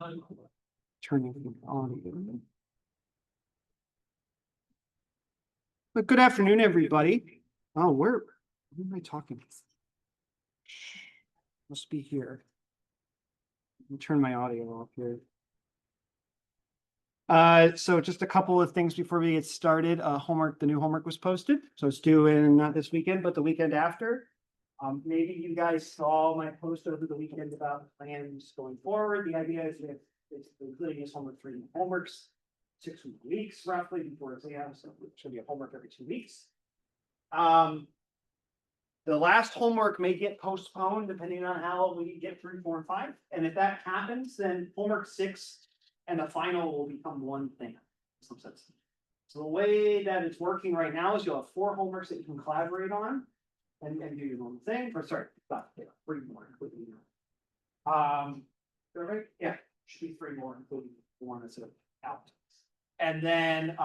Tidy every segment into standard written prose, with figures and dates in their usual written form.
Turning it on. But good afternoon, everybody. Oh, where am I talking? Must be here. Let me turn my audio off here. So just a couple of things before we get started. The new homework was posted, so it's due in not this weekend, but the weekend after. Maybe you guys saw my post over the weekend about plans going forward. The idea is that it's including this homework 3 homeworks, 6 weeks roughly before exams. So it should be a homework every 2 weeks. The last homework may get postponed depending on how we get through 4 and 5. And if that happens, then homework 6 and the final will become one thing in some sense. So the way that it's working right now is you'll have 4 homeworks that you can collaborate on and do your normal thing. Or sorry, 3 more, including right? Yeah, should be 3 more, including the one that's out. And then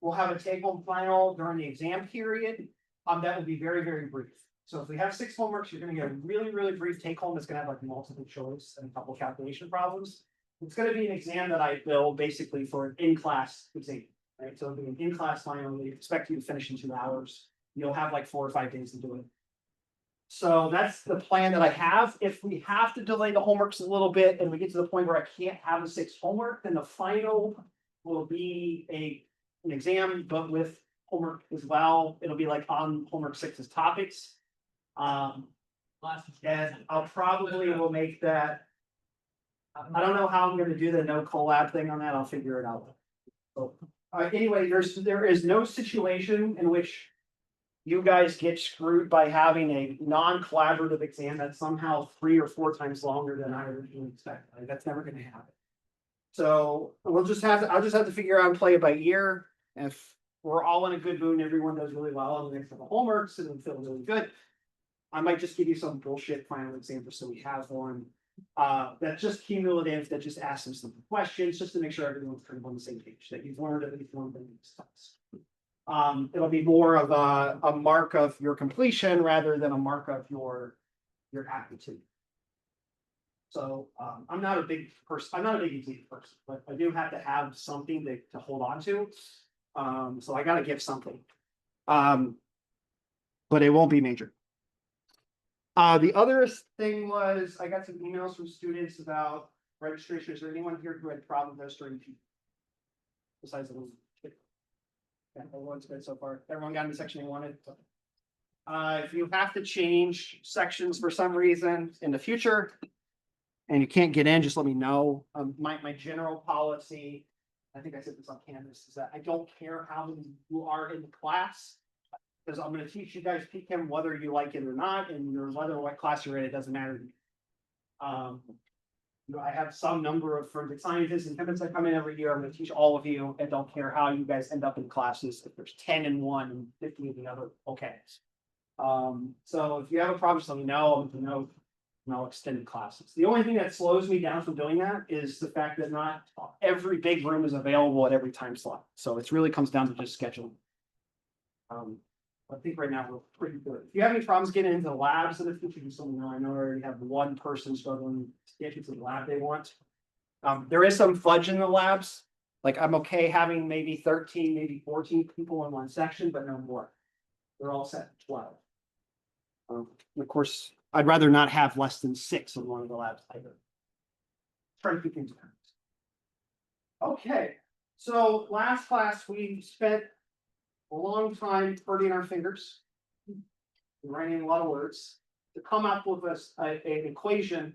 we'll have a take-home final during the exam period. That will be very, very brief. So if we have 6 homeworks, you're going to get a really, really brief take-home that's going to have like multiple choice and a couple of calculation problems. It's going to be an exam that I build basically for an in-class exam, right? So it'll be an in-class final. We expect you to finish in 2 hours. You'll have like 4 or 5 days to do it. So that's the plan that I have. If we have to delay the homeworks a little bit and we get to the point where I can't have the 6 homework, then the final will be an exam, but with homework as well. It'll be like on homework 6's topics. And I'll probably will make that. I don't know how I'm going to do the no collab thing on that. I'll figure it out. So anyway, there is no situation in which you guys get screwed by having a non-collaborative exam that's somehow 3 or 4 times longer than I originally expected. Like, that's never going to happen. So I'll just have to figure out and play it by ear. If we're all in a good mood and everyone does really well on the next couple homeworks and we feel really good, I might just give you some bullshit final example so we have one that's just cumulative, that just asks some simple questions just to make sure everyone's kind of on the same page, that you've learned at least one thing in this class. It'll be more of a mark of your completion rather than a mark of your aptitude. So I'm not a big person. I'm not a big exam person, but I do have to have something to hold on to. So I got to give something, but it won't be major. The other thing was I got some emails from students about registration. Is there anyone here who had problems registering besides the one? Yeah, everyone's good so far. Everyone got into section they wanted. If you have to change sections for some reason in the future and you can't get in, just let me know. My general policy, I think I said this on Canvas, is that I don't care how many you are in the class, because I'm going to teach you guys CHEM whether you like it or not, and whether what class you're in, it doesn't matter to me. I have some number of forensic scientists and chemists that come in every year. I'm going to teach all of you. I don't care how you guys end up in classes. If there's 10 in one and 50 in the other, okay. So if you have a problem, just let me know. No extended classes. The only thing that slows me down from doing that is the fact that not every big room is available at every time slot. So it really comes down to just scheduling. I think right now we're pretty good. If you have any problems getting into the labs in the future, just let me know. I know I already have one person struggling to get into the lab they want. There is some fudge in the labs. Like I'm okay having maybe 13, maybe 14 people in one section, but no more. They're all set at 12. Of course, I'd rather not have less than 6 in one of the labs either. Try to keep things balanced. Okay, so last class we spent a long time hurting our fingers, writing a lot of words to come up with an equation.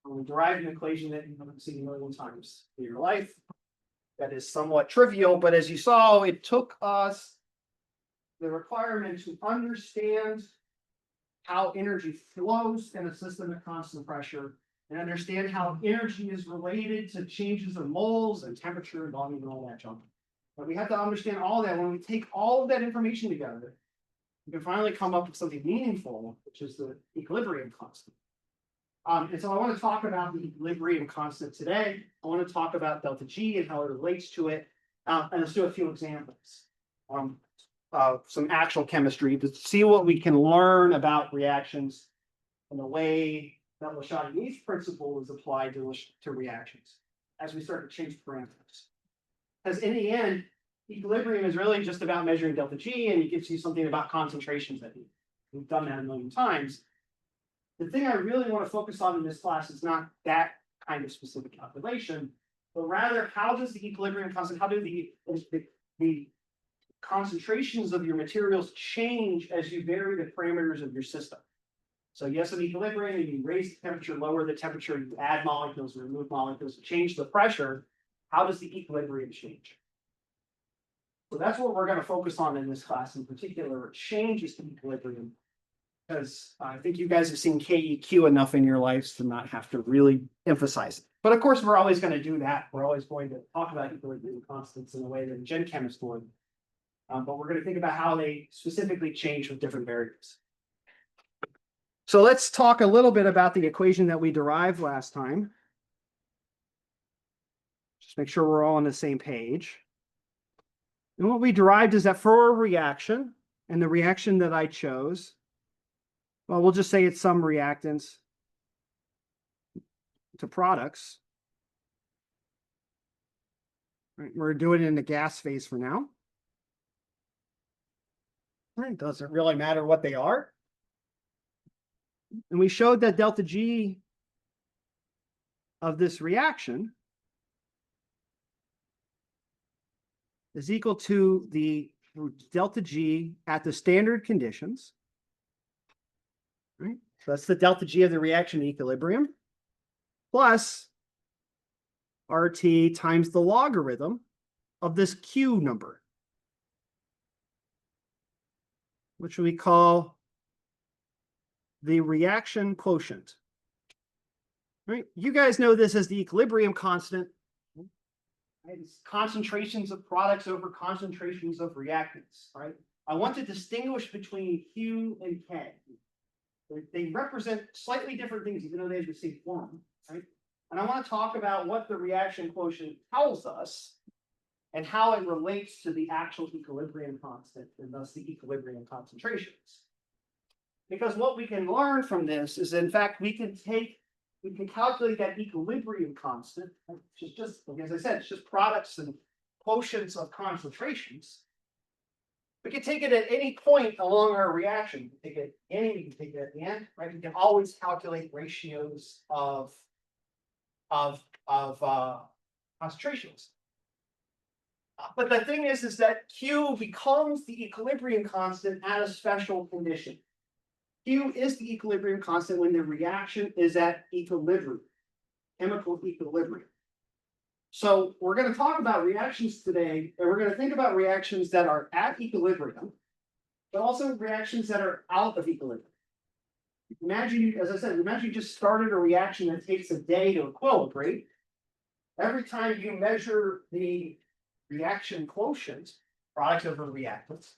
We derived an equation that you've seen a million times in your life. That is somewhat trivial, but as you saw, it took us the requirement to understand how energy flows in a system at constant pressure and understand how energy is related to changes in moles and temperature and volume and all that junk. But we have to understand all that. When we take all of that information together, we can finally come up with something meaningful, which is the equilibrium constant. And so I want to talk about the equilibrium constant today. I want to talk about delta G and how it relates to it. And let's do a few examples. Some actual chemistry to see what we can learn about reactions and the way that Le Chatelier's principle is applied to reactions as we start to change parameters. Because in the end, equilibrium is really just about measuring delta G, and it gives you something about concentrations that we've done that a million times. The thing I really want to focus on in this class is not that kind of specific calculation, but rather how does the equilibrium constant, how do the concentrations of your materials change as you vary the parameters of your system? So yes, in equilibrium, you raise the temperature, lower the temperature, you add molecules, remove molecules, change the pressure. How does the equilibrium change? So that's what we're going to focus on in this class in particular, changes to equilibrium. Because I think you guys have seen KEQ enough in your lives to not have to really emphasize it. But of course, we're always going to do that. We're always going to talk about equilibrium constants in a way that a gen chemist would. But we're going to think about how they specifically change with different variables. So let's talk a little bit about the equation that we derived last time. Just make sure we're all on the same page. And what we derived is that for a reaction, and the reaction that I chose, well, we'll just say it's some reactants to products. Right, we're doing it in the gas phase for now. It doesn't really matter what they are. And we showed that delta G of this reaction is equal to the delta G at the standard conditions. Right? So that's the delta G of the reaction equilibrium plus RT times the logarithm of this Q number, which we call the reaction quotient. Right? You guys know this as the equilibrium constant. It's concentrations of products over concentrations of reactants. Right? I want to distinguish between Q and K. They represent slightly different things, even though they have the same form. Right? And I want to talk about what the reaction quotient tells us and how it relates to the actual equilibrium constant and thus the equilibrium concentrations. Because what we can learn from this is, in fact, we can calculate that equilibrium constant, which is just, as I said, it's just products and quotients of concentrations. We can take it at any point along our reaction. We can take it at the end, right? We can always calculate ratios of concentrations. But the thing is that Q becomes the equilibrium constant at a special condition. Q is the equilibrium constant when the reaction is at equilibrium, chemical equilibrium. So we're going to talk about reactions today, and we're going to think about reactions that are at equilibrium, but also reactions that are out of equilibrium. Imagine, as I said, imagine you just started a reaction that takes a day to equilibrate. Every time you measure the reaction quotient, products over reactants,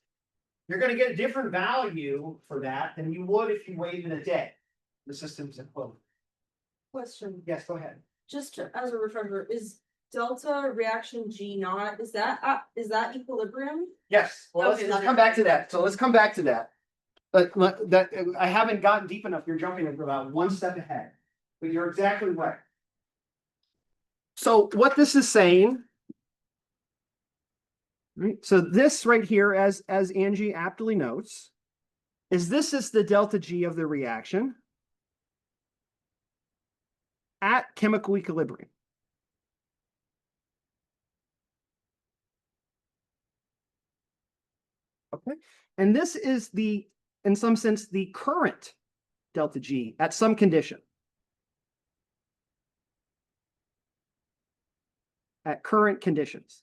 you're going to get a different value for that than you would if you waited a day. The system's equivalent. Question, Yes, go ahead. just as a refresher, is delta reaction G naught, is that equilibrium? Yes. Well, Okay, let's come back to that. So let's come back to that. But that I haven't gotten deep enough. You're jumping about one step ahead, but you're exactly right. So what this is saying, right? So this right here, as Angie aptly notes, is this is the delta G of the reaction at chemical equilibrium. Okay, and this is the, in some sense, the current delta G at some condition. At current conditions.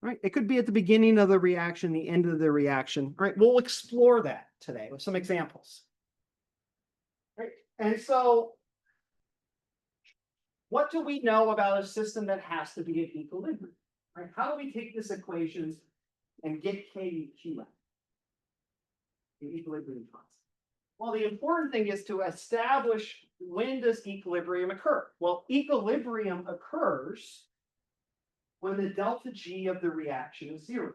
Right? It could be at the beginning of the reaction, the end of the reaction. Right? We'll explore that today with some examples. Right? And so, what do we know about a system that has to be at equilibrium? Right? How do we take this equation and get K and Q out? The equilibrium constant. Well, the important thing is to establish, when does equilibrium occur? Well, equilibrium occurs when the delta G of the reaction is 0.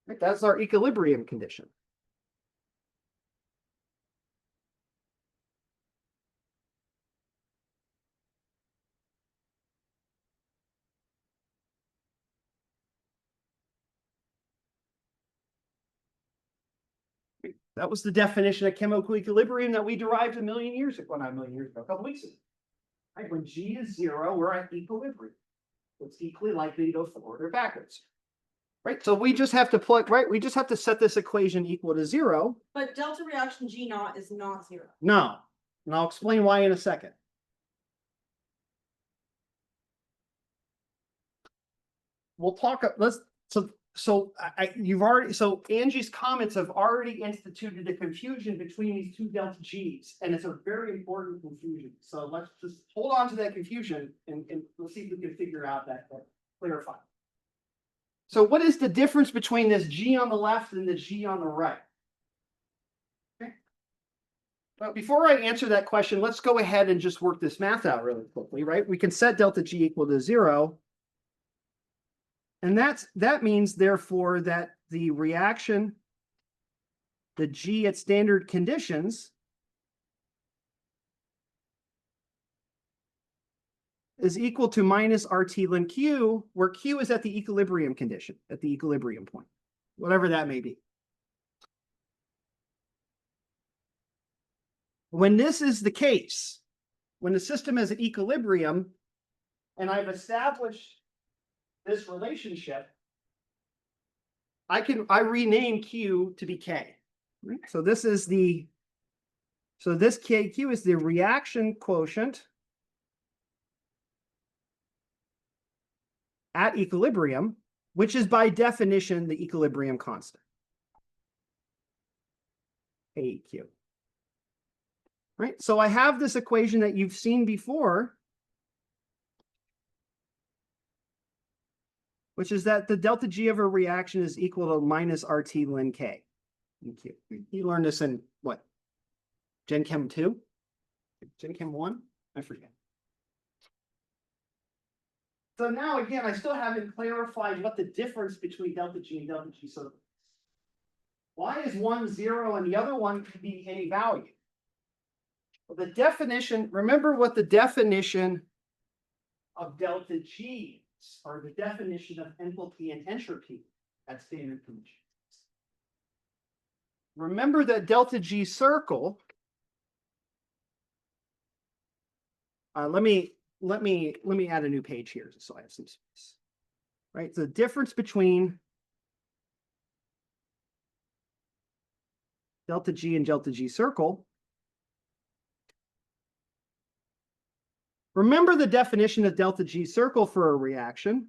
Right? That's our equilibrium condition. That was the definition of chemical equilibrium that we derived a million years ago, not a million years ago, a couple weeks ago. Right, when G is 0, we're at equilibrium. It's equally likely to go forward or backwards. Right, so we just have to plug, right? We just have to set this equation equal to 0. But delta reaction G naught is not 0. No, and I'll explain why in a second. We'll talk, so Angie's comments have already instituted a confusion between these two delta G's, and it's a very important confusion. So let's just hold on to that confusion and we'll see if we can figure out that clarify. So what is the difference between this G on the left and the G on the right? Okay. But before I answer that question, let's go ahead and just work this math out really quickly, right? We can set delta G equal to 0. And that means, therefore, that the reaction, the G at standard conditions, is equal to minus RT ln Q, where Q is at the equilibrium condition, at the equilibrium point, whatever that may be. When this is the case, when the system is at equilibrium, and I've established this relationship, I rename Q to be K. Right? So this is this KQ is the reaction quotient at equilibrium, which is by definition the equilibrium constant. AQ. Right? So I have this equation that you've seen before, which is that the delta G of a reaction is equal to minus RT ln K. You learned this in what? Gen Chem 2? Gen Chem 1? I forget. So now again, I still haven't clarified what the difference between delta G and delta G circle is. Why is one 0 and the other one could be any value? Well, the definition, remember what the definition of delta G or the definition of enthalpy and entropy at standard conditions. Remember that delta G circle. Let me add a new page here so I have some space. Right, the difference between delta G and delta G circle. Remember the definition of delta G circle for a reaction.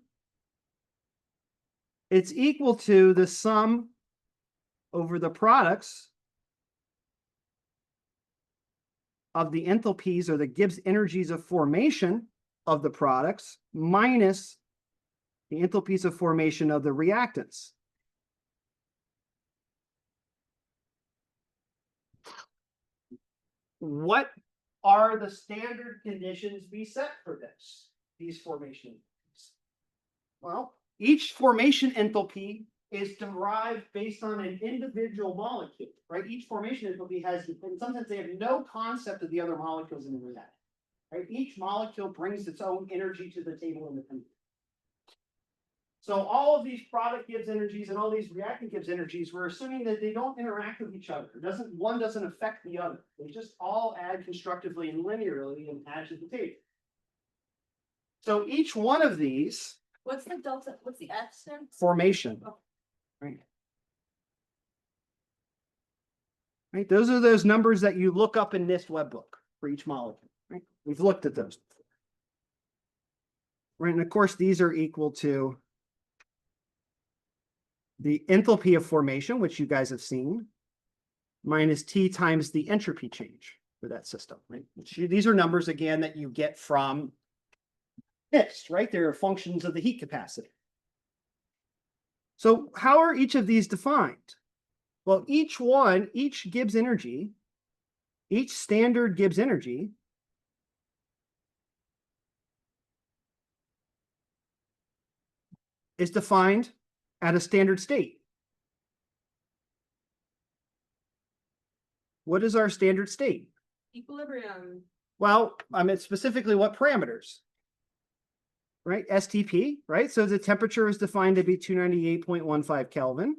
It's equal to the sum over the products of the enthalpies or the Gibbs energies of formation of the products minus the enthalpies of formation of the reactants. What are the standard conditions we set for these formation enthalpies? Well, each formation enthalpy is derived based on an individual molecule, right? Each formation enthalpy has, and sometimes they have no concept of the other molecules in the reaction, right? Each molecule brings its own energy to the table independently. So all of these product Gibbs energies and all these reactant Gibbs energies, we're assuming that they don't interact with each other. One doesn't affect the other. They just all add constructively and linearly and add to the table. So each one of these. What's the delta? What's the X there? Formation. Oh. Right. Right. Those are those numbers that you look up in NIST webbook for each molecule. Right. We've looked at those before. Right. And of course, these are equal to the enthalpy of formation, which you guys have seen, minus T times the entropy change for that system, right? These are numbers, again, that you get from NIST, right? They're functions of the heat capacity. So how are each of these defined? Well, each Gibbs energy, each standard Gibbs energy is defined at a standard state. What is our standard state? Equilibrium. Well, I mean, specifically what parameters? Right, STP, right? So the temperature is defined to be 298.15 Kelvin.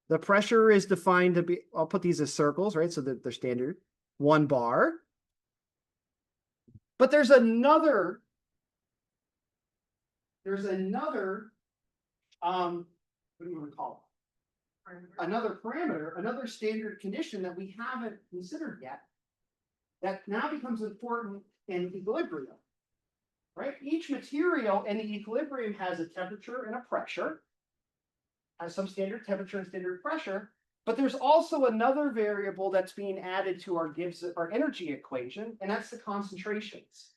The pressure is defined to be, I'll put these as circles, right? So that they're standard, 1 bar. But there's another, what do you want to call it? Another parameter, another standard condition that we haven't considered yet, that now becomes important in equilibrium, right? Each material in the equilibrium has a temperature and a pressure, has some standard temperature and standard pressure, but there's also another variable that's being added to our energy equation, and that's the concentrations.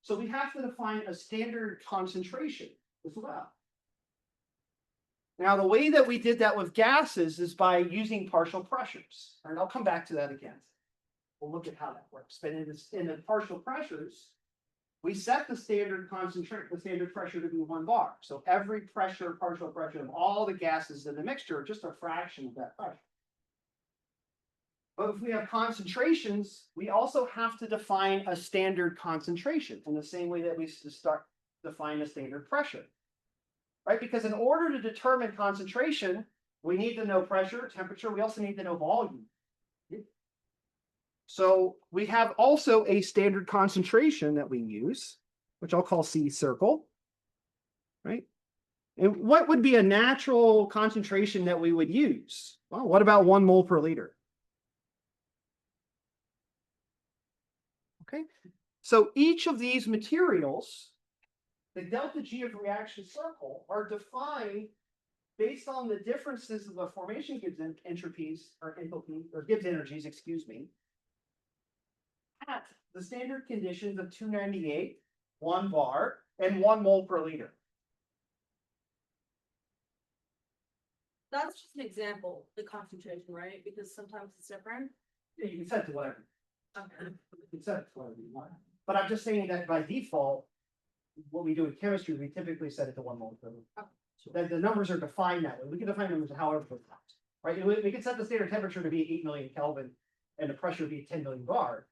So we have to define a standard concentration as well. Now, the way that we did that with gases is by using partial pressures. And I'll come back to that again. We'll look at how that works. But in the partial pressures, we set the standard pressure to be 1 bar. So every partial pressure of all the gases in the mixture are just a fraction of that pressure. But if we have concentrations, we also have to define a standard concentration in the same way that we define a standard pressure. Right? Because in order to determine concentration, we need to know pressure, temperature, we also need to know volume. So we have also a standard concentration that we use, which I'll call C circle, right? And what would be a natural concentration that we would use? Well, what about 1 mole per liter? Okay, so each of these materials, the delta G of reaction circle, are defined based on the differences of the formation Gibbs entropies or enthalpy or Gibbs energies, excuse me, at the standard conditions of 298, 1 bar, and 1 mole per liter. That's just an example, the concentration, right? Because sometimes it's different. Yeah, you can set it to whatever. Okay. You can set it to whatever you want. But I'm just saying that by default, what we do in chemistry, we typically set it to 1 mole per liter. Okay. So that the numbers are defined that way. We can define numbers however we want, right? We can set the standard temperature to be 8 million Kelvin and the pressure to be 10 million bar.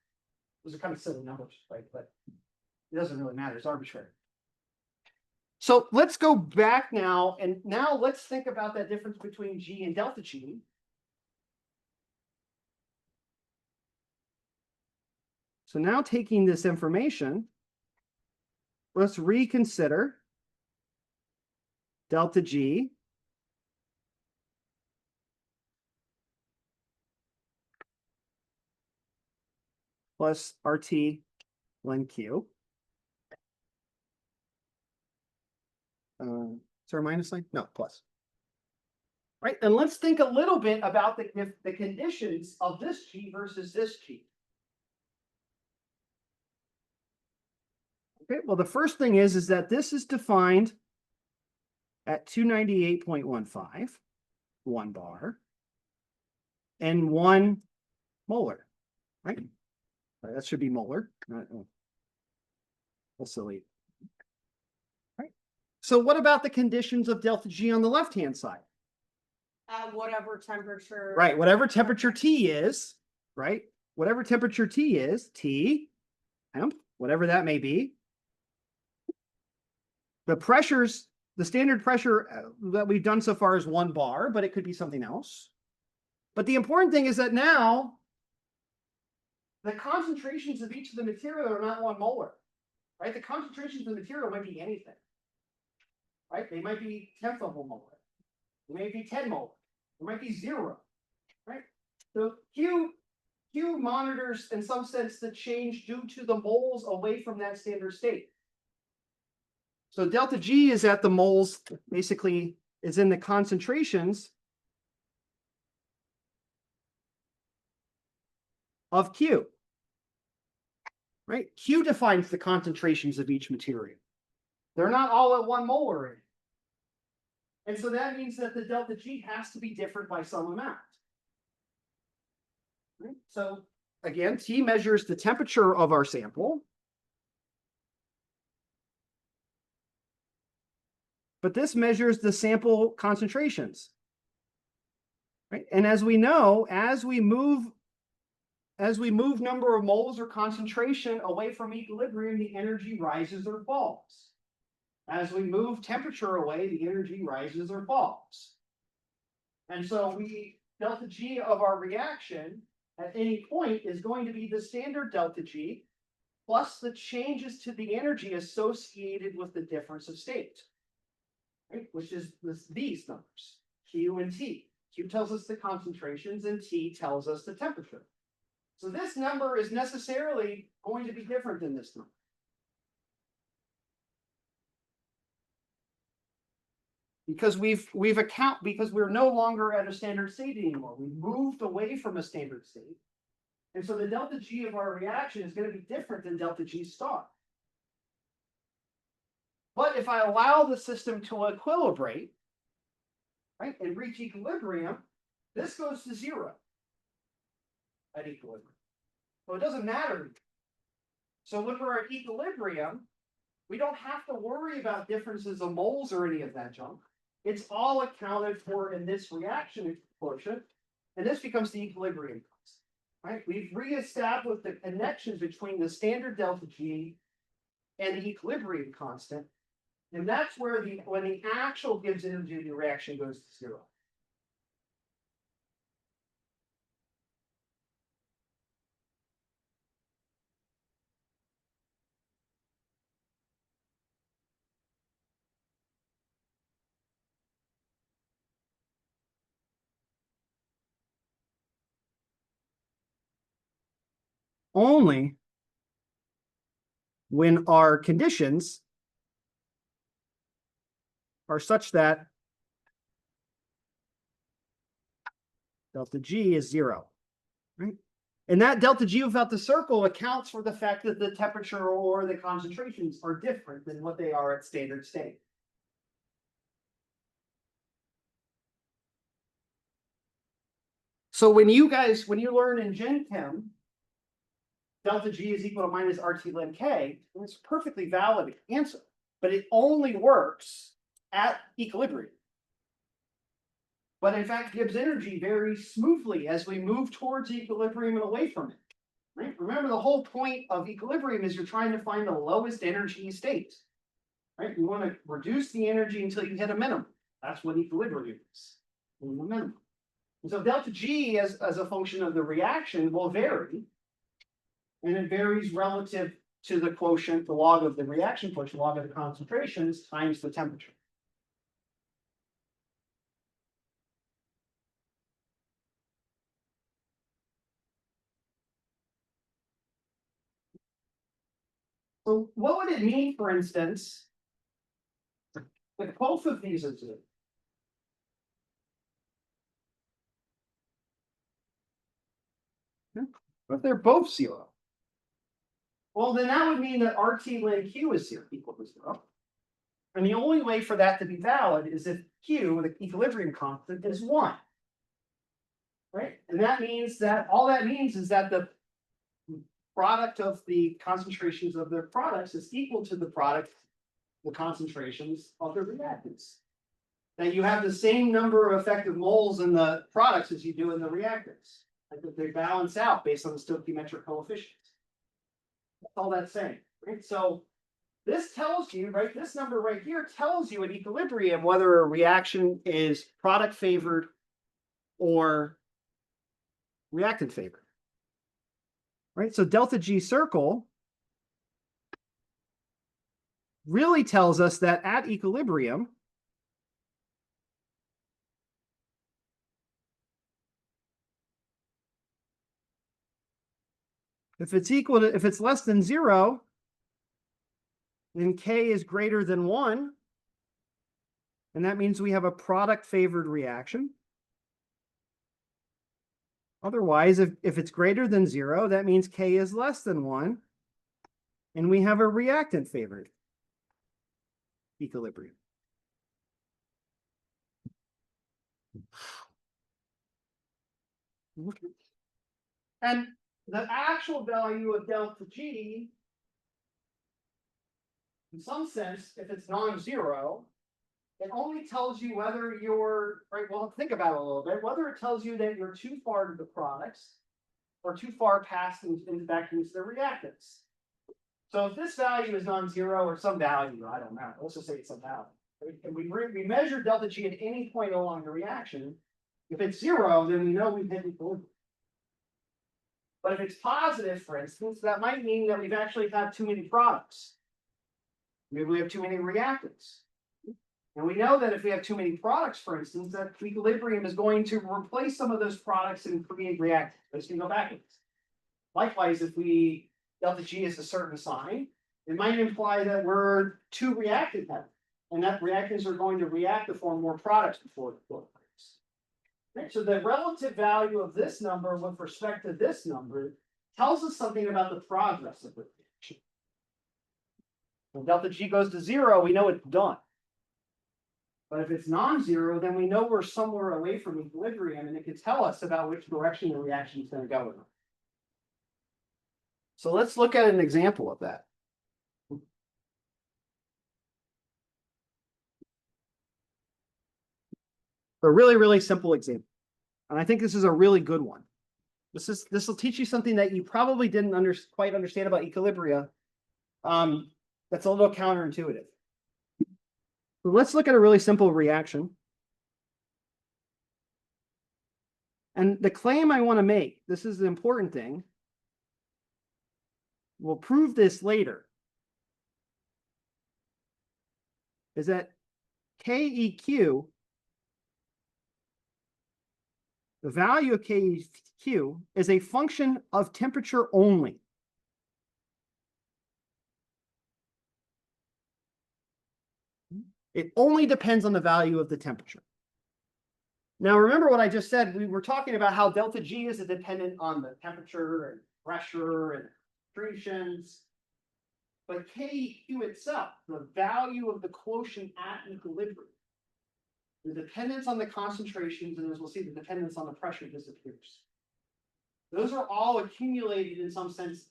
Those are kind of silly numbers, right? But it doesn't really matter. It's arbitrary. So let's go back now, and now let's think about that difference between G and delta G. So now taking this information, let's reconsider delta G plus RT ln Q. Is there a minus sign? No, plus. Right, and let's think a little bit about the conditions of this G versus this G. Okay, well, the first thing is that this is defined at 298.15, 1 bar, and 1 molar, right? That should be molar. That's silly. Right. So what about the conditions of delta G on the left-hand side? At whatever temperature. Right, whatever temperature T is, right? Whatever temperature T is, T, temp, whatever that may be. The pressures, the standard pressure that we've done so far is 1 bar, but it could be something else. But the important thing is that now the concentrations of each of the material are not 1 molar, right? The concentrations of the material might be anything, right? They might be 10th of a molar. They may be 10 molar. It might be 0, right? So Q monitors, in some sense, the change due to the moles away from that standard state. So delta G is at the moles, basically, is in the concentrations of Q, right? Q defines the concentrations of each material. They're not all at 1 molar. And so that means that the delta G has to be different by some amount. Right? So again, T measures the temperature of our sample. But this measures the sample concentrations. Right? And as we know, as we move number of moles or concentration away from equilibrium, the energy rises or falls. As we move temperature away, the energy rises or falls. And so delta G of our reaction at any point is going to be the standard delta G plus the changes to the energy associated with the difference of state, right? Which is these numbers, Q and T. Q tells us the concentrations and T tells us the temperature. So this number is necessarily going to be different than this number. Because because we're no longer at a standard state anymore. We've moved away from a standard state. And so the delta G of our reaction is going to be different than delta G star. But if I allow the system to equilibrate, right, and reach equilibrium, this goes to 0 at equilibrium. So it doesn't matter. So when we're at equilibrium, we don't have to worry about differences of moles or any of that junk. It's all accounted for in this reaction quotient, and this becomes the equilibrium constant, right? We've reestablished the connection between the standard delta G and the equilibrium constant, and that's where when the actual Gibbs energy of the reaction goes to 0. Only when our conditions are such that delta G is 0, right? And that delta G without the circle accounts for the fact that the temperature or the concentrations are different than what they are at standard state. So when you learn in Gen Chem, delta G is equal to minus RT ln K, it's a perfectly valid answer, but it only works at equilibrium. But in fact, Gibbs energy varies smoothly as we move towards equilibrium and away from it. Right? Remember, the whole point of equilibrium is you're trying to find the lowest energy state. Right? You want to reduce the energy until you hit a minimum. That's what equilibrium is. The minimum. And so delta G as a function of the reaction will vary. And it varies relative to the quotient, the log of the reaction quotient, log of the concentrations times the temperature. So what would it mean, for instance, if both of these are 0? But they're both 0. Well, then that would mean that RT ln Q is 0, equal to 0. And the only way for that to be valid is if Q, the equilibrium constant, is 1. Right? And that means that all that means is that the product of the concentrations of their products is equal to the concentrations of the reactants. That you have the same number of effective moles in the products as you do in the reactants. Like that they balance out based on the stoichiometric coefficients. That's all that's saying. Right? So this tells you, right? This number right here tells you at equilibrium whether a reaction is product favored or reactant favored. Right? So delta G circle really tells us that at equilibrium, if it's less than 0, then K is greater than 1. And that means we have a product favored reaction. Otherwise, if it's greater than 0, that means K is less than 1. And we have a reactant favored equilibrium. And the actual value of delta G, in some sense, if it's non-zero, it only tells you whether you're, right, well, think about it a little bit, whether it tells you that you're too far to the products or too far past back into the reactants. So if this value is non-zero or some value, I don't know, let's just say it's some value. And we measure delta G at any point along the reaction, If it's zero, then we know we've hit equilibrium. But if it's positive, for instance, that might mean that we've actually had too many products. Maybe we have too many reactants. And we know that if we have too many products, for instance, that equilibrium is going to replace some of those products and create reactants. It's going to go backwards. Likewise, if we delta G is a certain sign, it might imply that we're too reactant heavy, and that reactants are going to react to form more products before it equilibrium. Right, so the relative value of this number with respect to this number tells us something about the progress of the reaction. When delta G goes to zero, we know it's done. But if it's non-zero, then we know we're somewhere away from equilibrium, and it can tell us about which direction the reaction is going to go in. So let's look at an example of that. A really, really simple example. And I think this is a really good one. This will teach you something that you probably didn't quite understand about equilibria. That's a little counterintuitive. So let's look at a really simple reaction. And the claim I want to make, this is the important thing. We'll prove this later. Is that KEQ, the value of KEQ is a function of temperature only. It only depends on the value of the temperature. Now, remember what I just said. We were talking about how delta G is dependent on the temperature and pressure and concentrations. But KEQ itself, the value of the quotient at equilibrium, the dependence on the concentrations, and as we'll see, the dependence on the pressure disappears. Those are all accumulated in some sense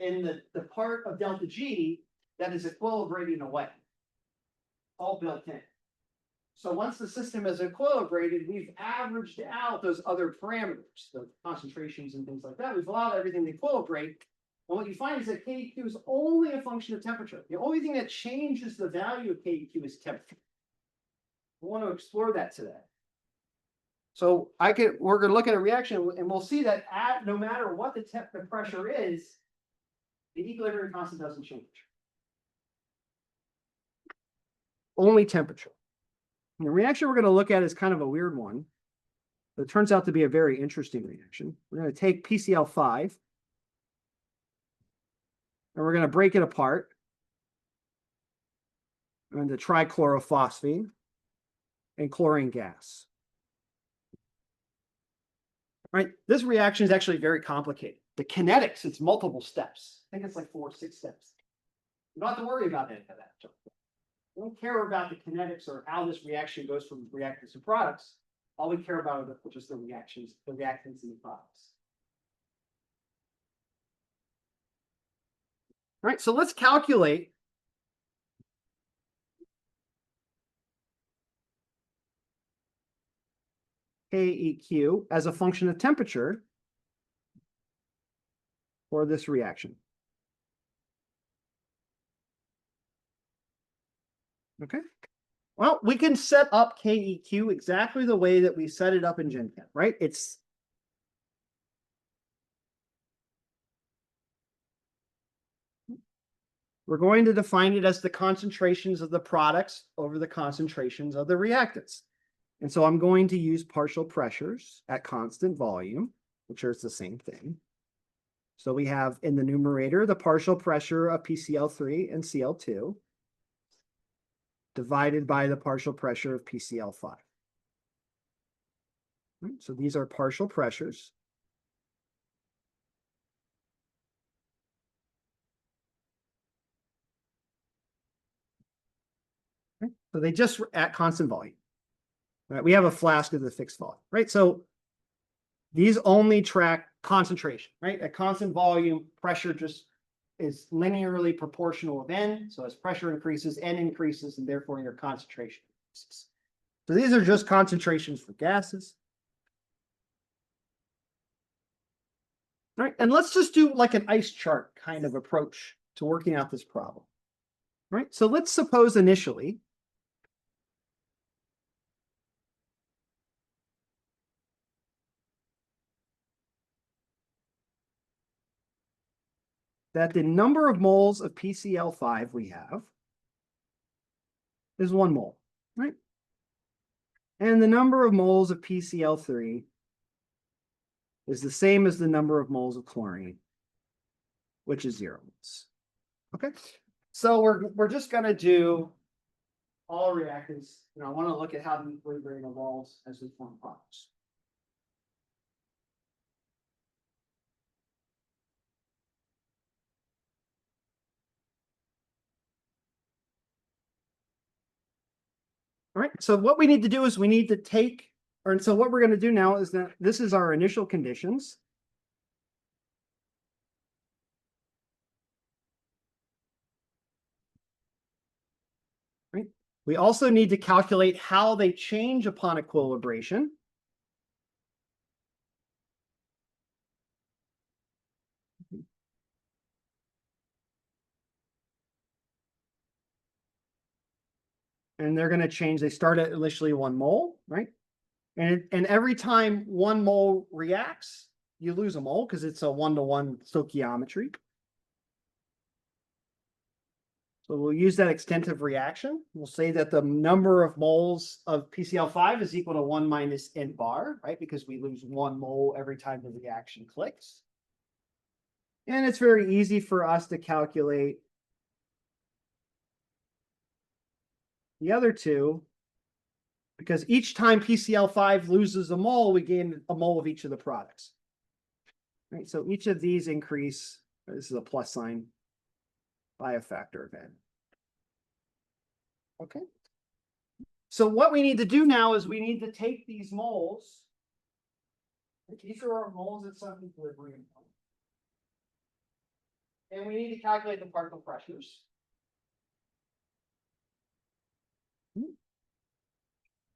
in the part of delta G that is equilibrating away. All built in. So once the system is equilibrated, we've averaged out those other parameters, the concentrations and things like that. We've allowed everything to equilibrate. And what you find is that KEQ is only a function of temperature. The only thing that changes the value of KEQ is temperature. We want to explore that today. So we're going to look at a reaction, and we'll see that no matter what the pressure is, the equilibrium constant doesn't change. Only temperature. And the reaction we're going to look at is kind of a weird one, but it turns out to be a very interesting reaction. We're going to take PCl5, and we're going to break it apart into trichlorophosphine and chlorine gas. Right? This reaction is actually very complicated. The kinetics, it's multiple steps. I think it's like 4 or 6 steps. You don't have to worry about any of that. We don't care about the kinetics or how this reaction goes from reactants to products. All we care about are just the reactions, the reactants and the products. All right, so let's calculate KEQ as a function of temperature for this reaction. Okay. Well, we can set up KEQ exactly the way that we set it up in Gen Chem, right? We're going to define it as the concentrations of the products over the concentrations of the reactants. And so I'm going to use partial pressures at constant volume, which are the same thing. So we have in the numerator the partial pressure of PCl3 and Cl2 divided by the partial pressure of PCl5. Right, so these are partial pressures. Right, so they just at constant volume. Right, we have a flask of the fixed volume, right? So these only track concentration, right? At constant volume, pressure just is linearly proportional of N. So as pressure increases, N increases, and therefore your concentration increases. So these are just concentrations for gases. All right, and let's just do like an ice chart kind of approach to working out this problem. All right, so let's suppose initially that the number of moles of PCl5 we have is 1 mole, right? And the number of moles of PCl3 is the same as the number of moles of chlorine, which is 0 moles. Okay, so we're just gonna do all reactants. I want to look at how the equilibrium evolves as we form products. All right, so what we need to do is we need to take, or so what we're going to do now is that this is our initial conditions. Right. We also need to calculate how they change upon equilibration. And they're going to change. They start at initially 1 mole, right? And every time 1 mole reacts, you lose a mole because it's a 1-to-1 stoichiometry. So we'll use that extensive reaction. We'll say that the number of moles of PCl5 is equal to 1 minus N bar, right? Because we lose 1 mole every time the reaction clicks. And it's very easy for us to calculate the other two, because each time PCl5 loses a mole, we gain a mole of each of the products. Right, so each of these increase, this is a plus sign, by a factor of N. Okay. So what we need to do now is we need to take these moles. These are our moles at some equilibrium. And we need to calculate the particle pressures.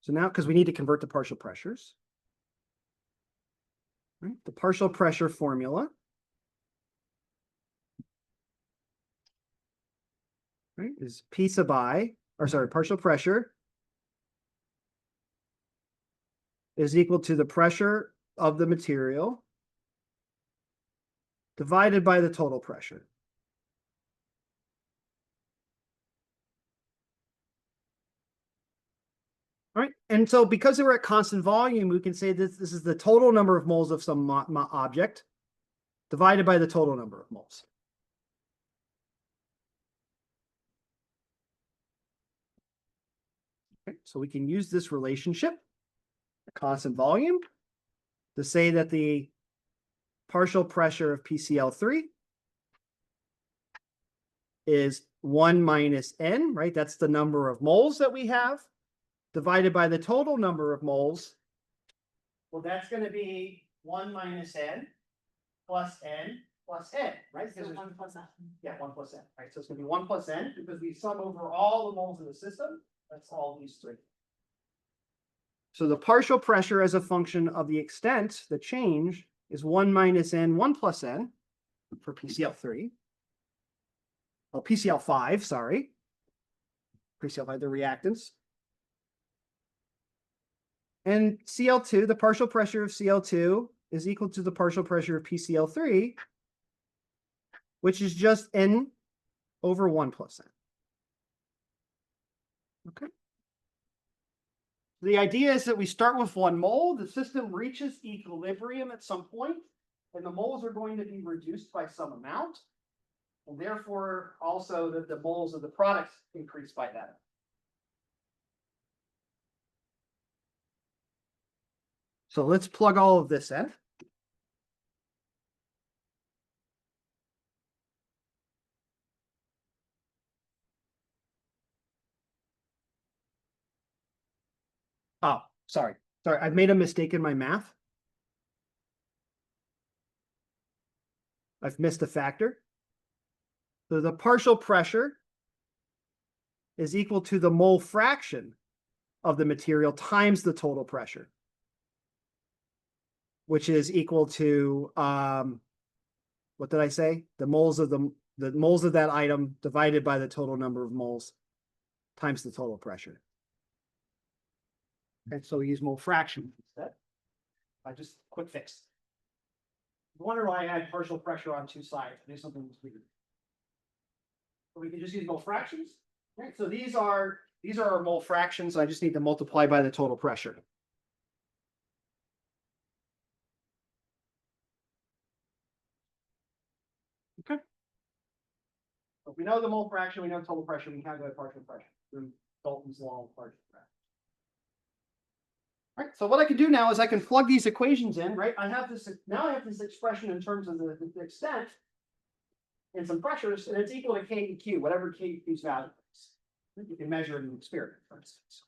So now, because we need to convert to partial pressures. Right? The partial pressure formula. Right, is P sub I, or sorry, partial pressure is equal to the pressure of the material divided by the total pressure. All right, and so because we're at constant volume, we can say that this is the total number of moles of some object divided by the total number of moles. Okay, so we can use this relationship, constant volume, to say that the partial pressure of PCl3 is 1 minus N, right? That's the number of moles that we have, divided by the total number of moles. Well, that's going to be 1 minus N plus N plus N, right? So 1 plus N. Yeah, 1 plus N, right? So it's going to be 1 plus N because we sum over all the moles in the system. That's all these 3. So the partial pressure as a function of the extent, the change, is 1 minus N, 1 plus N for PCl3. Oh, PCl5, sorry. PCl5, the reactants. And Cl2, the partial pressure of Cl2 is equal to the partial pressure of PCl3, which is just N over 1 plus N. Okay. The idea is that we start with 1 mole, the system reaches equilibrium at some point, and the moles are going to be reduced by some amount, and therefore also that the moles of the products increase by that. So let's plug all of this in. Oh, sorry. I've made a mistake in my math. I've missed a factor. So the partial pressure is equal to the mole fraction of the material times the total pressure, which is equal to, what did I say? The moles of the moles of that item divided by the total number of moles times the total pressure. And so we use mole fraction instead. I just quick fix. wonder why I had partial pressure on two sides. I knew something was weird. But we can just use mole fractions. Right, so these are our mole fractions. I just need to multiply by the total pressure. Okay. So if we know the mole fraction, we know total pressure, we can calculate partial pressure through Dalton's law of partial pressure. All right, so what I can do now is I can plug these equations in, right? I have this expression in terms of the extent and some pressures, and it's equal to K E Q, whatever K E Q's value is. You can measure it in an experiment, for instance.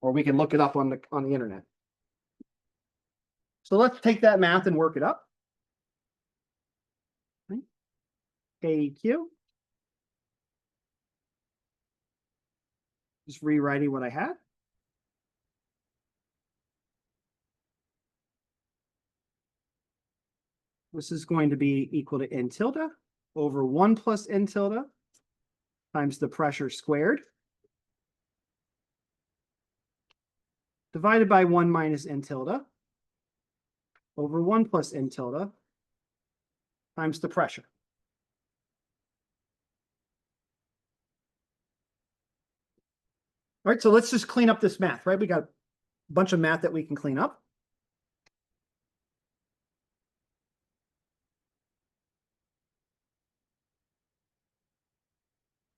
Or we can look it up on the internet. So let's take that math and work it up. Right. KEQ. Just rewriting what I had. This is going to be equal to N tilde over 1 plus N tilde times the pressure squared divided by 1 minus N tilde over 1 plus N tilde times the pressure. All right, so let's just clean up this math, right? We got a bunch of math that we can clean up.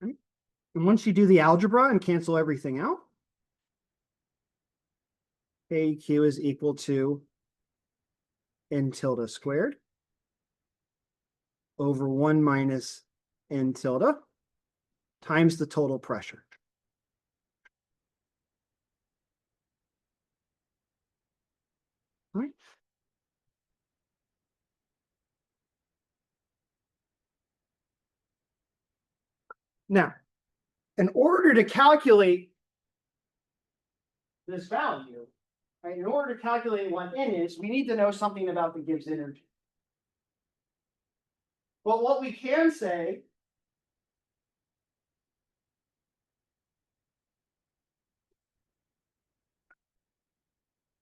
Right. And once you do the algebra and cancel everything out, AQ is equal to N tilde squared over 1 minus N tilde times the total pressure. All right. Now, in order to calculate this value, right, in order to calculate what N is, we need to know something about the Gibbs energy. But what we can say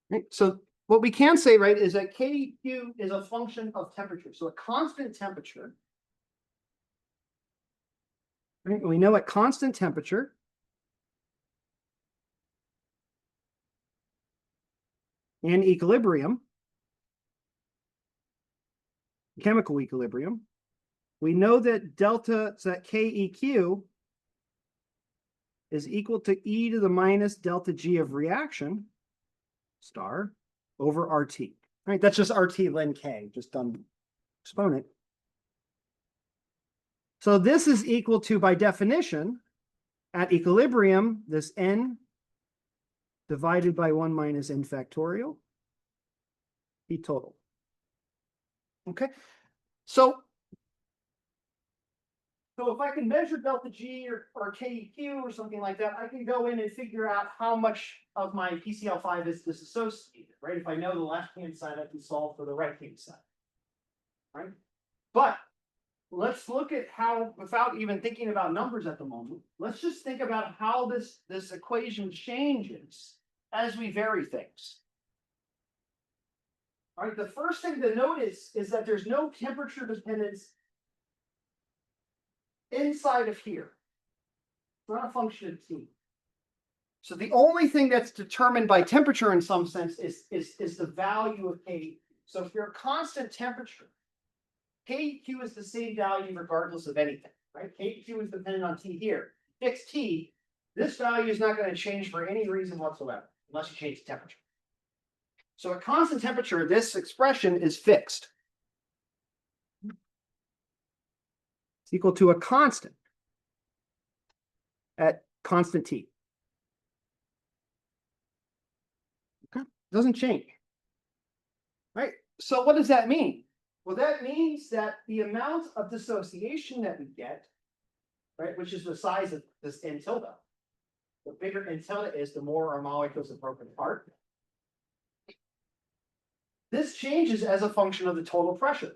right, so what we can say, right, is that KQ is a function of temperature. So a constant temperature. Right, we know at constant temperature, and equilibrium, chemical equilibrium, we know that delta, so that KEQ is equal to e to the minus delta G of reaction star over RT. All right, that's just RT ln K, just done exponent. So this is equal to, by definition, at equilibrium, this N divided by 1 minus N factorial, E total. Okay, so if I can measure delta G or KEQ or something like that, I can go in and figure out how much of my PCl5 is disassociated, right? If I know the left-hand side, I can solve for the right-hand side, right? But let's look at how, without even thinking about numbers at the moment, let's just think about how this equation changes as we vary things. All right, the first thing to notice is that there's no temperature dependence inside of here. It's not a function of T. So the only thing that's determined by temperature in some sense is the value of K. So if you're a constant temperature, KQ is the same value regardless of anything, right? KQ is dependent on T here. Fixed T, this value is not going to change for any reason whatsoever, unless you change the temperature. So at constant temperature, this expression is fixed. It's equal to a constant at constant T. Okay, doesn't change. Right? So what does that mean? Well, that means that the amount of dissociation that we get, right, which is the size of this N tilde, the bigger N tilde is, the more our molecules are broken apart. This changes as a function of the total pressure,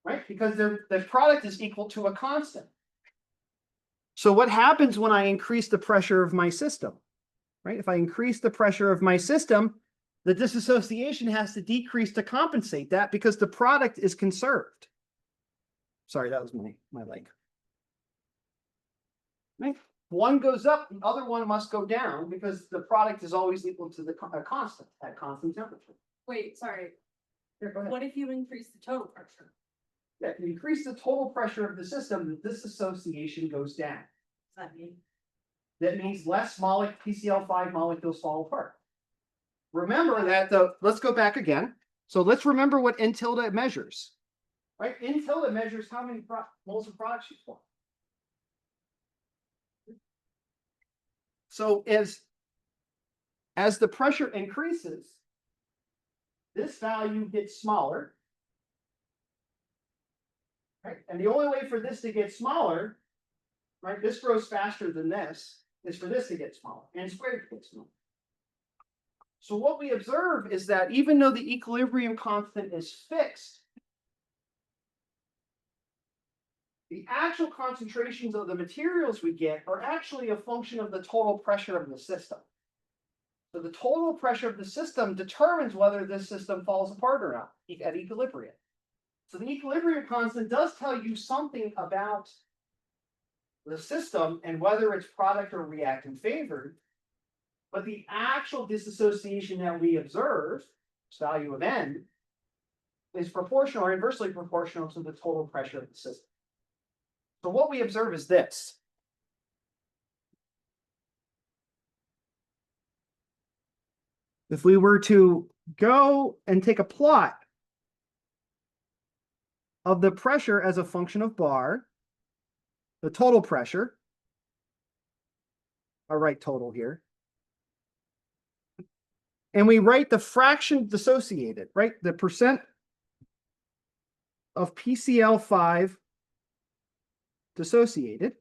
right? Because the product is equal to a constant. So what happens when I increase the pressure of my system, right? If I increase the pressure of my system, the dissociation has to decrease to compensate that because the product is conserved. Sorry, that was my leg. Right? One goes up, the other one must go down because the product is always equal to the constant at constant temperature. Wait, sorry. Here, go ahead. What if you increase the total pressure? Yeah, if you increase the total pressure of the system, the dissociation goes down. Does that mean? That means less PCl5 molecules fall apart. Remember that let's go back again. So let's remember what N tilde measures. Right? N tilde measures how many moles of products you form. So as the pressure increases, this value gets smaller. Right? And the only way for this to get smaller, right? This grows faster than this, is for this to get smaller, and squared to get smaller. So what we observe is that even though the equilibrium constant is fixed, the actual concentrations of the materials we get are actually a function of the total pressure of the system. So the total pressure of the system determines whether this system falls apart or not at equilibrium. So the equilibrium constant does tell you something about the system and whether it's product or reactant favored. But the actual dissociation that we observe, this value of N, is proportional or inversely proportional to the total pressure of the system. So what we observe is this. If we were to go and take a plot of the pressure as a function of bar, the total pressure, I'll write total here, and we write the fraction dissociated, right? The percent of PCl5 dissociated.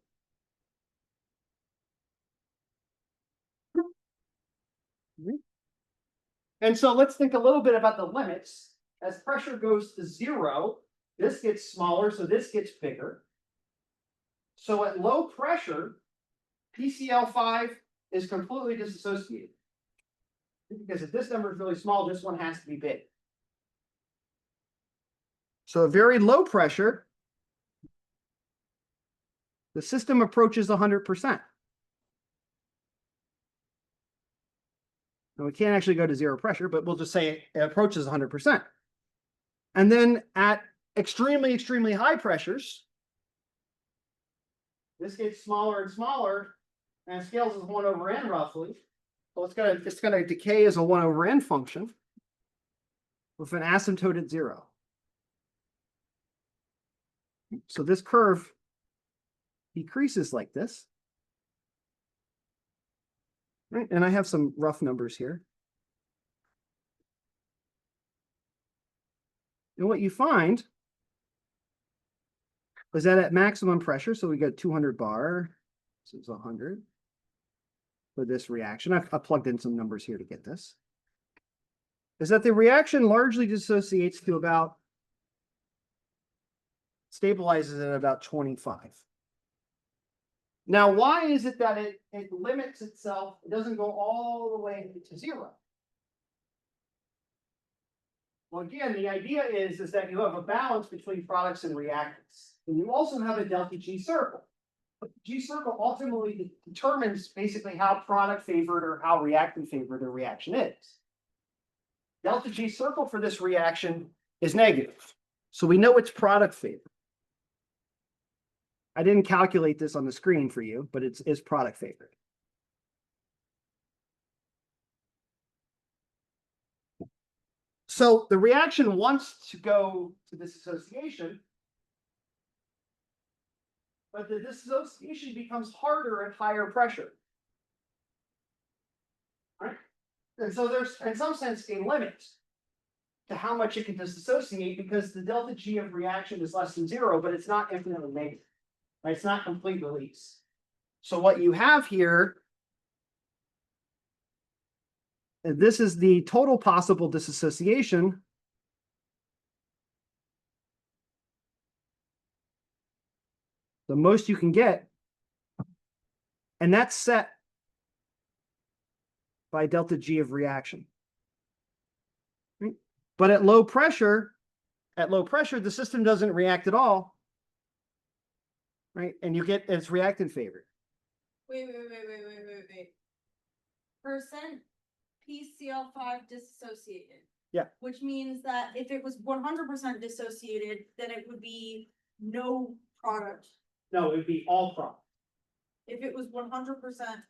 And so let's think a little bit about the limits. As pressure goes to 0, this gets smaller, so this gets bigger. So at low pressure, PCl5 is completely disassociated. Because if this number is really small, this one has to be big. So at very low pressure, the system approaches 100%. Now, we can't actually go to 0 pressure, but we'll just say it approaches 100%. And then at extremely, extremely high pressures, this gets smaller and smaller, and scales as 1 over n roughly. So it's gonna decay as a 1 over n function with an asymptote at 0. So this curve decreases like this. Right, and I have some rough numbers here. And what you find is that at maximum pressure, so we got 200 bar, this is 100 for this reaction. I've plugged in some numbers here to get this. Is that the reaction largely dissociates to about, stabilizes at about 25. Now, why is it that it limits itself? It doesn't go all the way to 0. Well, again, the idea is that you have a balance between products and reactants. And you also have a delta G circle. But the G circle ultimately determines basically how product favored or how reactant favored a reaction is. Delta G circle for this reaction is negative. So we know it's product favored. I didn't calculate this on the screen for you, but it's product favored. So the reaction wants to go to dissociation, but the dissociation becomes harder at higher pressure. Right? And so there's, in some sense, a limit to how much it can dissociate because the delta G of reaction is less than 0, but it's not infinitely negative. Right? It's not complete release. So what you have here, this is the total possible dissociation. The most you can get. And that's set by delta G of reaction. But at low pressure, the system doesn't react at all. Right? And you get its reactant favored. Wait. Percent PCl5 dissociated. Yeah. Which means that if it was 100% dissociated, then it would be no product. No, it would be all product, If it was 100%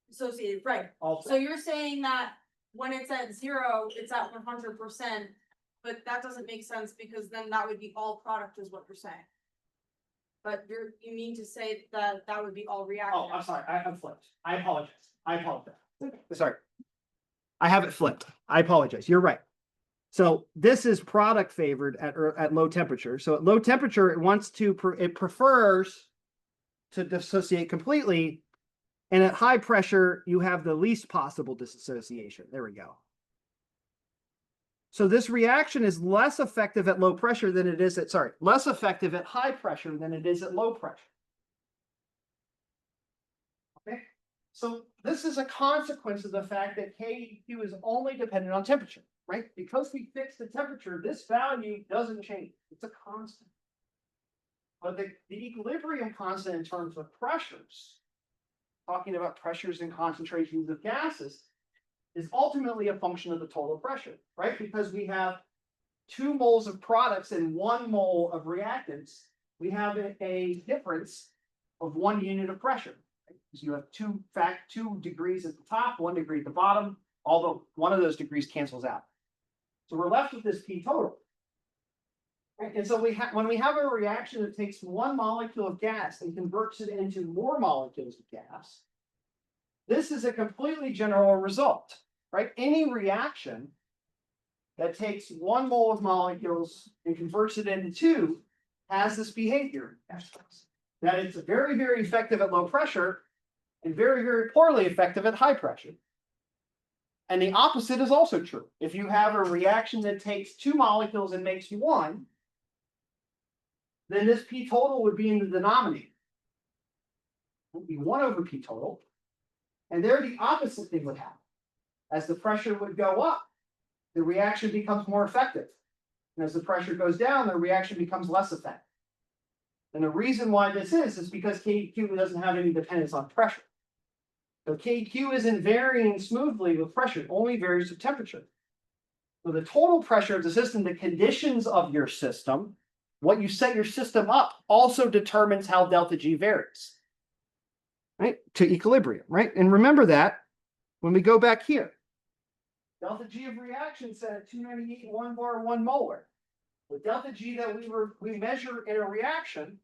dissociated, right? all So product. you're saying that when it's at 0, it's at 100%, but that doesn't make sense because then that would be all product is what you're saying. But you mean to say that that would be all reactant? Oh, I'm sorry, I'm flipped. I apologize. Sorry. I have it flipped. I apologize. You're right. So this is product favored at low temperature. So at low temperature, it prefers to dissociate completely. And at high pressure, you have the least possible dissociation. There we go. So this reaction is less effective at low pressure than it is less effective at high pressure than it is at low pressure. Okay. So this is a consequence of the fact that KEQ is only dependent on temperature, right? Because we fixed the temperature, this value doesn't change. It's a constant. But the equilibrium constant in terms of pressures, talking about pressures and concentrations of gases, is ultimately a function of the total pressure, right? Because we have 2 moles of products and 1 mole of reactants, we have a difference of 1 unit of pressure. Because you have 2 degrees at the top, 1 degree at the bottom, although one of those degrees cancels out. So we're left with this P total. Right? And so when we have a reaction that takes 1 molecule of gas and converts it into more molecules of gas, this is a completely general result, right? Any reaction that takes 1 mole of molecules and converts it into 2 has this behavior. That it's very, very effective at low pressure and very, very poorly effective at high pressure. And the opposite is also true. If you have a reaction that takes 2 molecules and makes 1, then this P total would be in the denominator. It would be 1 over P total. And there the opposite thing would happen. As the pressure would go up, the reaction becomes more effective. And as the pressure goes down, the reaction becomes less effective. And the reason why this is because KEQ doesn't have any dependence on pressure. So KEQ isn't varying smoothly with pressure, it only varies with temperature. So the total pressure of the system, the conditions of your system, what you set your system up, also determines how delta G varies. Right? To equilibrium, right? And remember that when we go back here. Delta G of reaction set at 298 1 bar 1 molar. The delta G that we measure in a reaction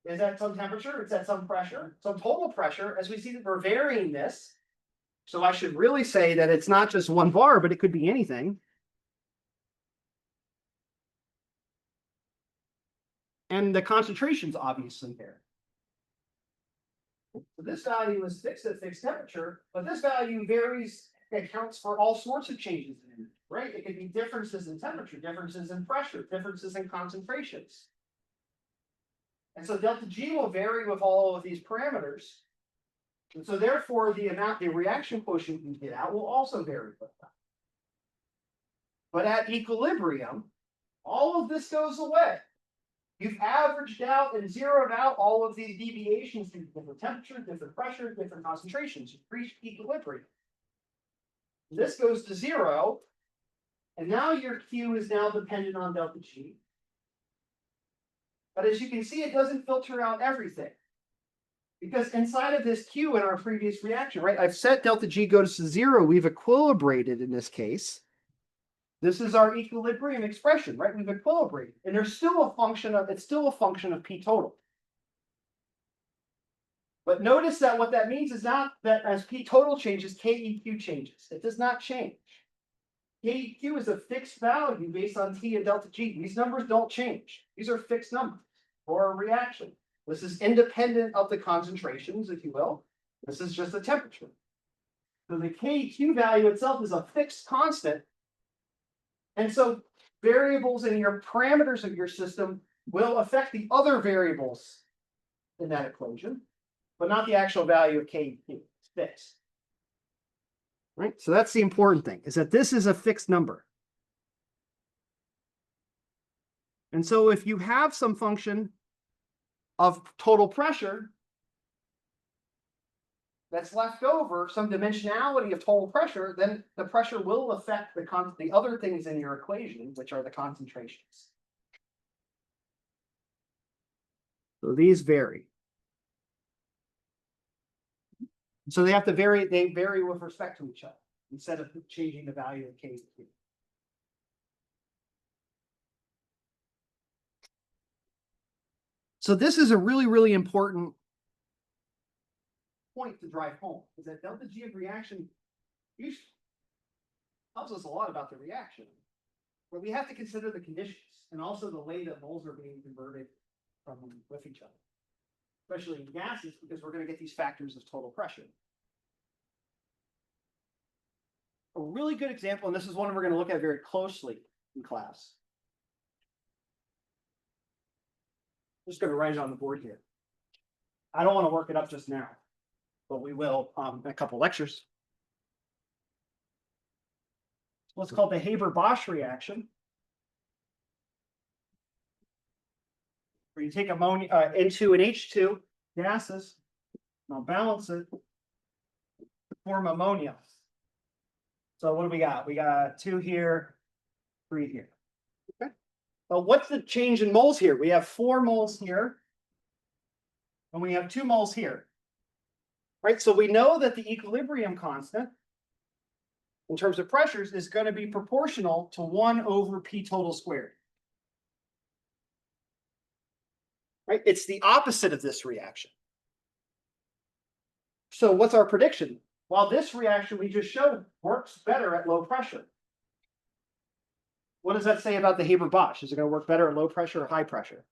is at some temperature, it's at some pressure, some total pressure, as we see that we're varying this. So I should really say that it's not just 1 bar, but it could be anything. And the concentrations obviously vary. So this value is fixed at fixed temperature, but this value varies, accounts for all sorts of changes in energy, right? It could be differences in temperature, differences in pressure, differences in concentrations. And so delta G will vary with all of these parameters. And so therefore the reaction quotient you get out will also vary with that. But at equilibrium, all of this goes away. You've averaged out and zeroed out all of these deviations through different temperature, different pressure, different concentrations. You've reached equilibrium. This goes to 0. And now your Q is now dependent on delta G. But as you can see, it doesn't filter out everything. Because inside of this Q in our previous reaction, right, I've set delta G goes to 0. We've equilibrated in this case. This is our equilibrium expression, right? We've equilibrated. And there's still a function of, it's still a function of P total. But notice that what that means is not that as P total changes, KEQ changes. It does not change. KEQ is a fixed value based on T and delta G. These numbers don't change. These are fixed numbers for a reaction. This is independent of the concentrations, if you will. This is just a temperature. So the KEQ value itself is a fixed constant. And so variables in your parameters of your system will affect the other variables in that equation, but not the actual value of KEQ. It's fixed. Right? So that's the important thing, is that this is a fixed number. And so if you have some function of total pressure that's left over, some dimensionality of total pressure, then the pressure will affect the other things in your equation, which are the concentrations. So these vary. So they have to vary, they vary with respect to each other instead of changing the value of K. So this is a really, really important point to drive home, is that delta G of reaction usually tells us a lot about the reaction. But we have to consider the conditions and also the way that moles are being converted from with each other, especially in gases, because we're going to get these factors of total pressure. A really good example, and this is one we're going to look at very closely in class. I'm just going to write it on the board here. I don't want to work it up just now, but we will in a couple lectures. What's called the Haber-Bosch reaction, where you take ammonia into an H2 gases, and I'll balance it to form ammonia. So what do we got? We got 2 here, 3 here. Okay. Well, what's the change in moles here? We have 4 moles here, and we have 2 moles here. Right? So we know that the equilibrium constant in terms of pressures is going to be proportional to 1 over P total squared. Right? It's the opposite of this reaction. So what's our prediction? Well, this reaction we just showed works better at low pressure. What does that say about the Haber-Bosch? Is it going to work better at low pressure or high pressure?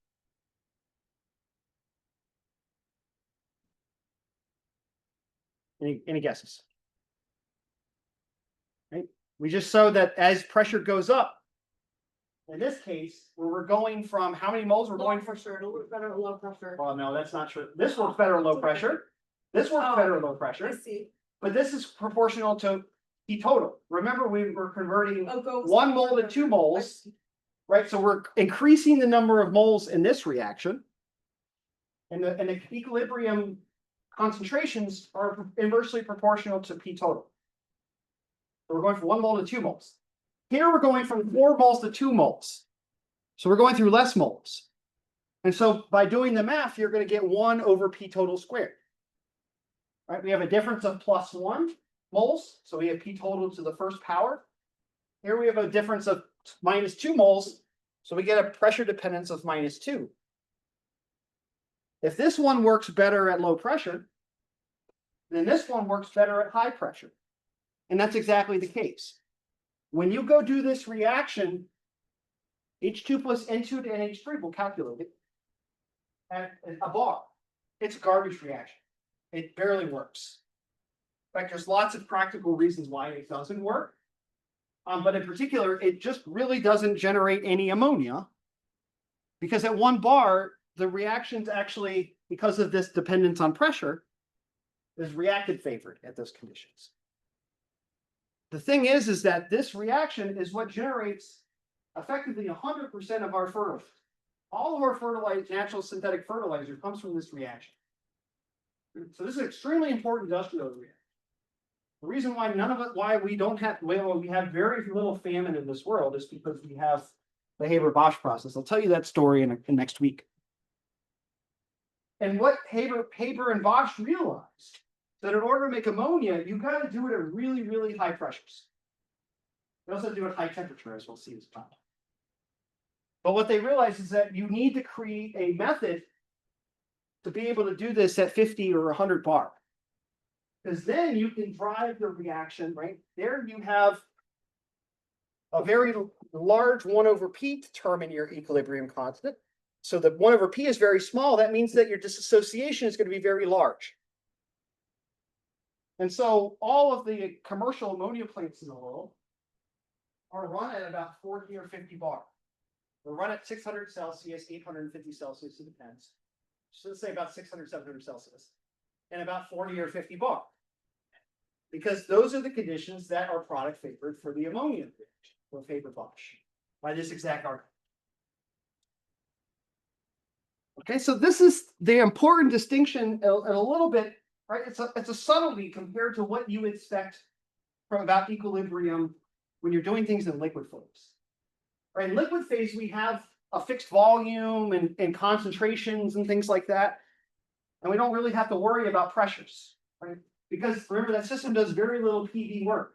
Any guesses? Right? We just saw that as pressure goes up, in this case, where we're going from how many moles? We're going from. It'll work better at low pressure. Well, no, that's not true. This works better at low pressure. This works better at low pressure. I see. But this is proportional to P total. Remember, we were converting Oh, 1 mole to 2 moles, right? So we're increasing the number of moles in this reaction, and the equilibrium concentrations are inversely proportional to P total. So we're going from 1 mole to 2 moles. Here we're going from 4 moles to 2 moles. So we're going through less moles. And so by doing the math, you're going to get 1 over P total squared. Right? We have a difference of +1 moles. So we have P total to the first power. Here we have a difference of -2 moles. So we get a pressure dependence of -2. If this one works better at low pressure, then this one works better at high pressure. And that's exactly the case. When you go do this reaction, H2 plus N2 to NH3, we'll calculate it at a bar. It's a garbage reaction. It barely works. In fact, there's lots of practical reasons why it doesn't work. But in particular, it just really doesn't generate any ammonia, because at 1 bar, the reactions actually, because of this dependence on pressure, is reactant favored at those conditions. The thing is that this reaction is what generates effectively 100% of our fertilizer. All of our natural synthetic fertilizer comes from this reaction. So this is an extremely important industrial reaction. The reason why we have very little famine in this world is because we have the Haber-Bosch process. I'll tell you that story in next week. And what Haber and Bosch realized, that in order to make ammonia, you got to do it at really, really high pressures. You also do it at high temperature, as we'll see as well. But what they realized is that you need to create a method to be able to do this at 50 or 100 bar. Because then you can drive the reaction, right? There you have a very large 1 over P to determine your equilibrium constant. So the 1 over P is very small. That means that your dissociation is going to be very large. And so all of the commercial ammonia plants in the world are run at about 40 or 50 bar. They're run at 600 Celsius, 850 Celsius, it depends. So let's say about 600, 700 Celsius, and about 40 or 50 bar. Because those are the conditions that are product favored for the ammonia reaction, or Haber-Bosch, by this exact argument. Okay, so this is the important distinction a little bit, right? It's a subtlety compared to what you expect from about equilibrium when you're doing things in liquid phase. Right, in liquid phase, we have a fixed volume and concentrations and things like that. And we don't really have to worry about pressures, right? Because remember, that system does very little PV work.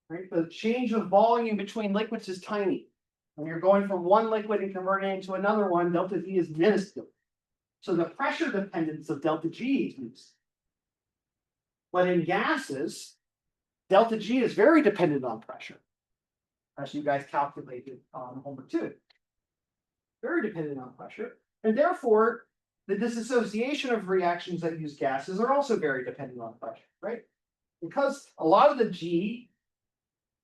Right, the change of volume between liquids is tiny. When you're going from one liquid and converting it into another one, delta V is minuscule. So the pressure dependence of delta G is minuscule. But in gases, delta G is very dependent on pressure, as you guys calculated on homework 2. Very dependent on pressure. And therefore, the disassociation of reactions that use gases are also very dependent on pressure, right? Because a lot of the G,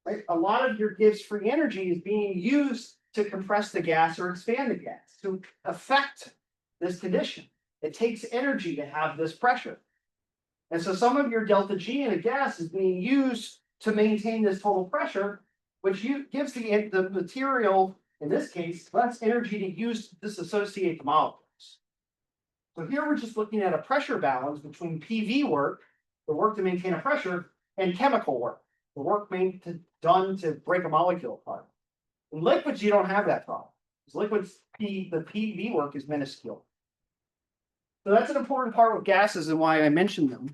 right, a lot of your Gibbs free energy is being used to compress the gas or expand the gas to affect this condition. It takes energy to have this pressure. And so some of your delta G in a gas is being used to maintain this total pressure, which gives the material, in this case, less energy to use to disassociate the molecules. So here we're just looking at a pressure balance between PV work, the work to maintain a pressure, and chemical work, the work done to break a molecule apart. In liquids, you don't have that problem. Because liquids, the PV work is minuscule. So that's an important part with gases and why I mentioned them.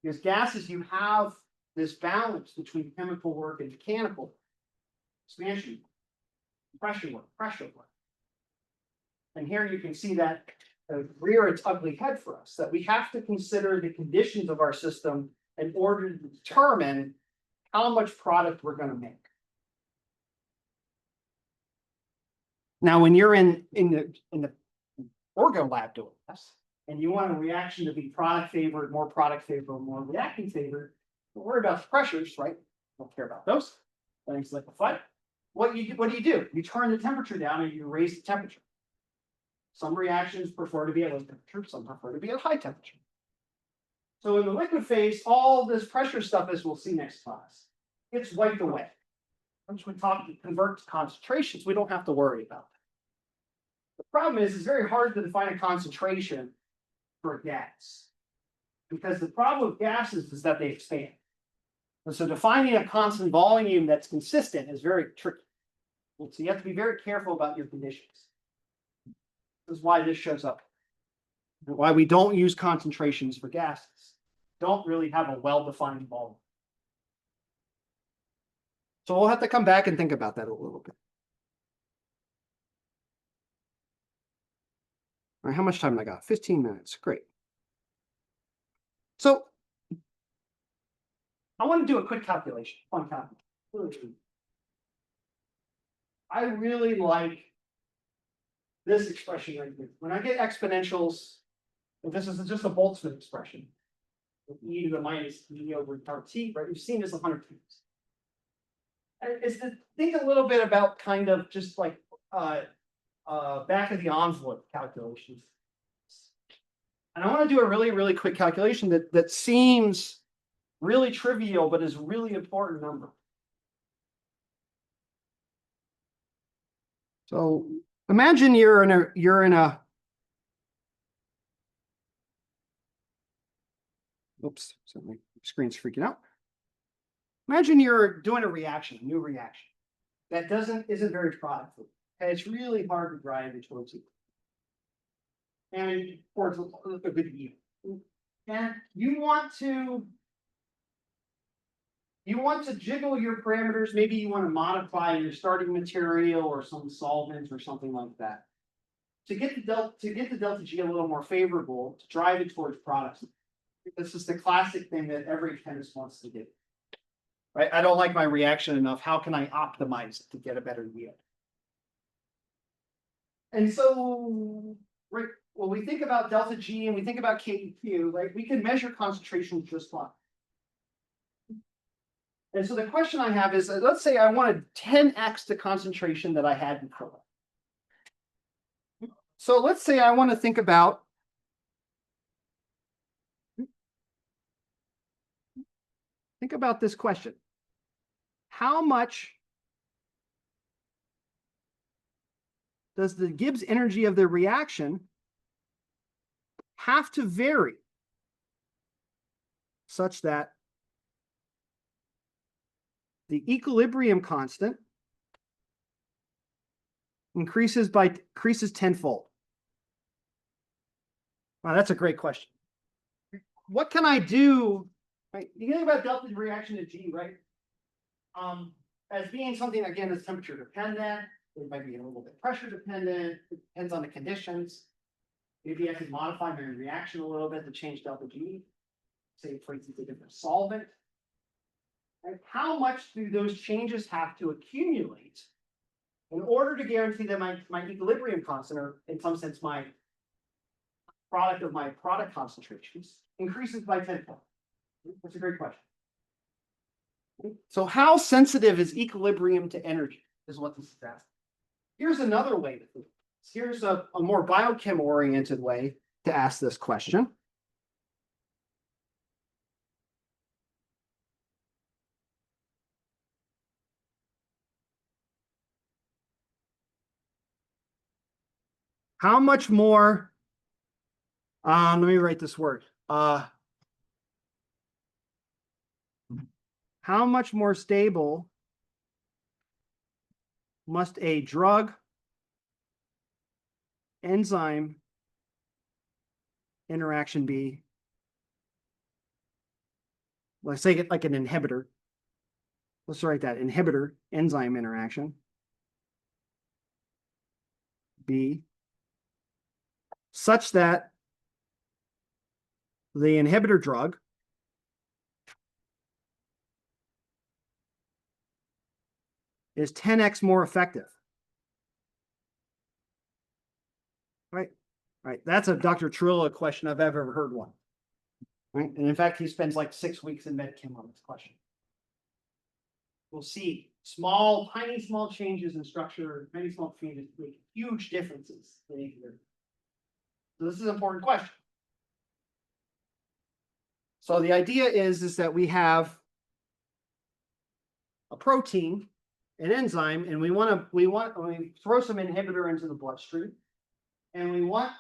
Because gases, you have this balance between chemical work and mechanical expansion, pressure work. And here you can see that rear its ugly head for us, that we have to consider the conditions of our system in order to determine how much product we're going to make. Now, when you're in the orgo lab doing this, and you want a reaction to be product favored, more reacting favored, don't worry about the pressures, right? Don't care about those. Things liquefy. What do you do? You turn the temperature down and you raise the temperature. Some reactions prefer to be at low temperature, some prefer to be at high temperature. So in the liquid phase, all this pressure stuff, as we'll see next class, gets wiped away. Once we convert to concentrations, we don't have to worry about that. The problem is, it's very hard to define a concentration for a gas. Because the problem with gases is that they expand. And so defining a constant volume that's consistent is very tricky. So you have to be very careful about your conditions. This is why this shows up. And why we don't use concentrations for gases. Don't really have a well-defined volume. So we'll have to come back and think about that a little bit. All right, how much time I got? 15 minutes. Great. So I want to do a quick calculation, fun calculation. I really like this expression right here. When I get exponentials, if this is just a Boltzmann expression, e to the minus e over t, right? We've seen this 100 times. Is to think a little bit about kind of just like back of the envelope calculations. And I want to do a really, really quick calculation that seems really trivial, but is a really important number. So imagine you're in a oops, so my screen's freaking out. Imagine you're doing a new reaction that isn't very productive. Okay, it's really hard to drive it towards it. And towards a good yield. And you want to jiggle your parameters. Maybe you want to modify your starting material or some solvents or something like that. To get the delta G a little more favorable, to drive it towards products. This is the classic thing that every chemist wants to do. Right? I don't like my reaction enough. How can I optimize it to get a better yield? And so, right, when we think about delta G and we think about K and Q, right, we can measure concentration just fine. And so the question I have is, let's say I wanted 10x the concentration that I had before. So let's say I want to think about this question. How much does the Gibbs energy of the reaction have to vary such that the equilibrium constant increases tenfold? Wow, that's a great question. What can I do? Right? You think about delta reaction to G, right? As being something, again, that's temperature dependent. It might be a little bit pressure dependent. It depends on the conditions. Maybe I could modify my reaction a little bit to change delta G. Say, for instance, a different solvent. And how much do those changes have to accumulate in order to guarantee that my equilibrium constant, or in some sense, my product of my product concentrations, increases by tenfold? That's a great question. So how sensitive is equilibrium to energy is what this is asking. Here's another way to think. Here's a more biochem oriented way to ask this question. How much more, let me write this word. How much more stable must a drug enzyme interaction be? Let's say it like an inhibitor. Let's write that inhibitor enzyme interaction. B, such that the inhibitor drug is 10x more effective. Right? Right. That's a Dr. Trilla question if I've ever heard one. Right. And in fact, he spends like 6 weeks in medchem on this question. We'll see tiny small changes in structure, many small changes make huge differences. So this is an important question. So the idea is that we have a protein, an enzyme, and we throw some inhibitor into the bloodstream, and we want,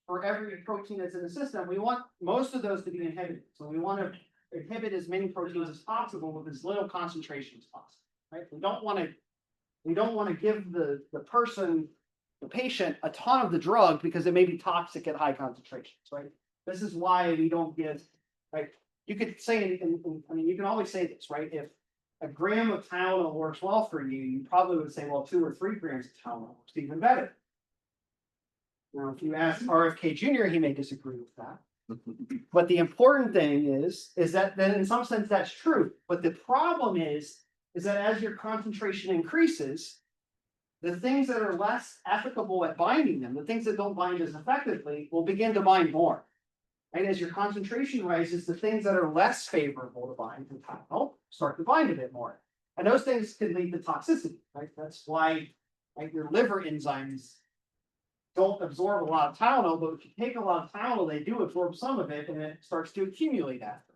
for every protein that's in the system, we want most of those to be inhibited. So we want to inhibit as many proteins as possible with as little concentration as possible. Right? We don't want to give the patient, a ton of the drug because it may be toxic at high concentrations. Right? This is why we don't give. Right? You could say, I mean, you can always say this, right? If a gram of Tylenol works well for you, you probably would say, well, 2 or 3 grams of Tylenol works even better. Now, if you ask RFK Jr., he may disagree with that. But the important thing is that then in some sense that's true. But the problem is that as your concentration increases, the things that are less applicable at binding them, the things that don't bind as effectively, will begin to bind more. And as your concentration rises, the things that are less favorable to bind to Tylenol start to bind a bit more. And those things can lead to toxicity, right? That's why your liver enzymes don't absorb a lot of Tylenol, but if you take a lot of Tylenol, they do absorb some of it, and it starts to accumulate after.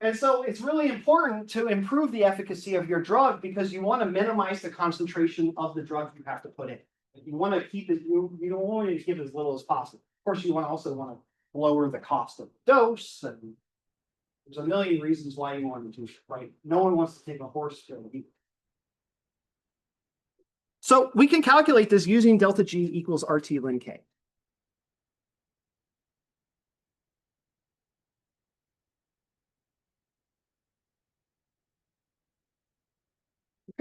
And so it's really important to improve the efficacy of your drug because you want to minimize the concentration of the drug you have to put in. You want to keep it, you don't want to give as little as possible. Of course, you also want to lower the cost of the dose, and there's a million reasons why you want to do it, right? No one wants to take a horse pill either. So we can calculate this using delta G equals RT ln K.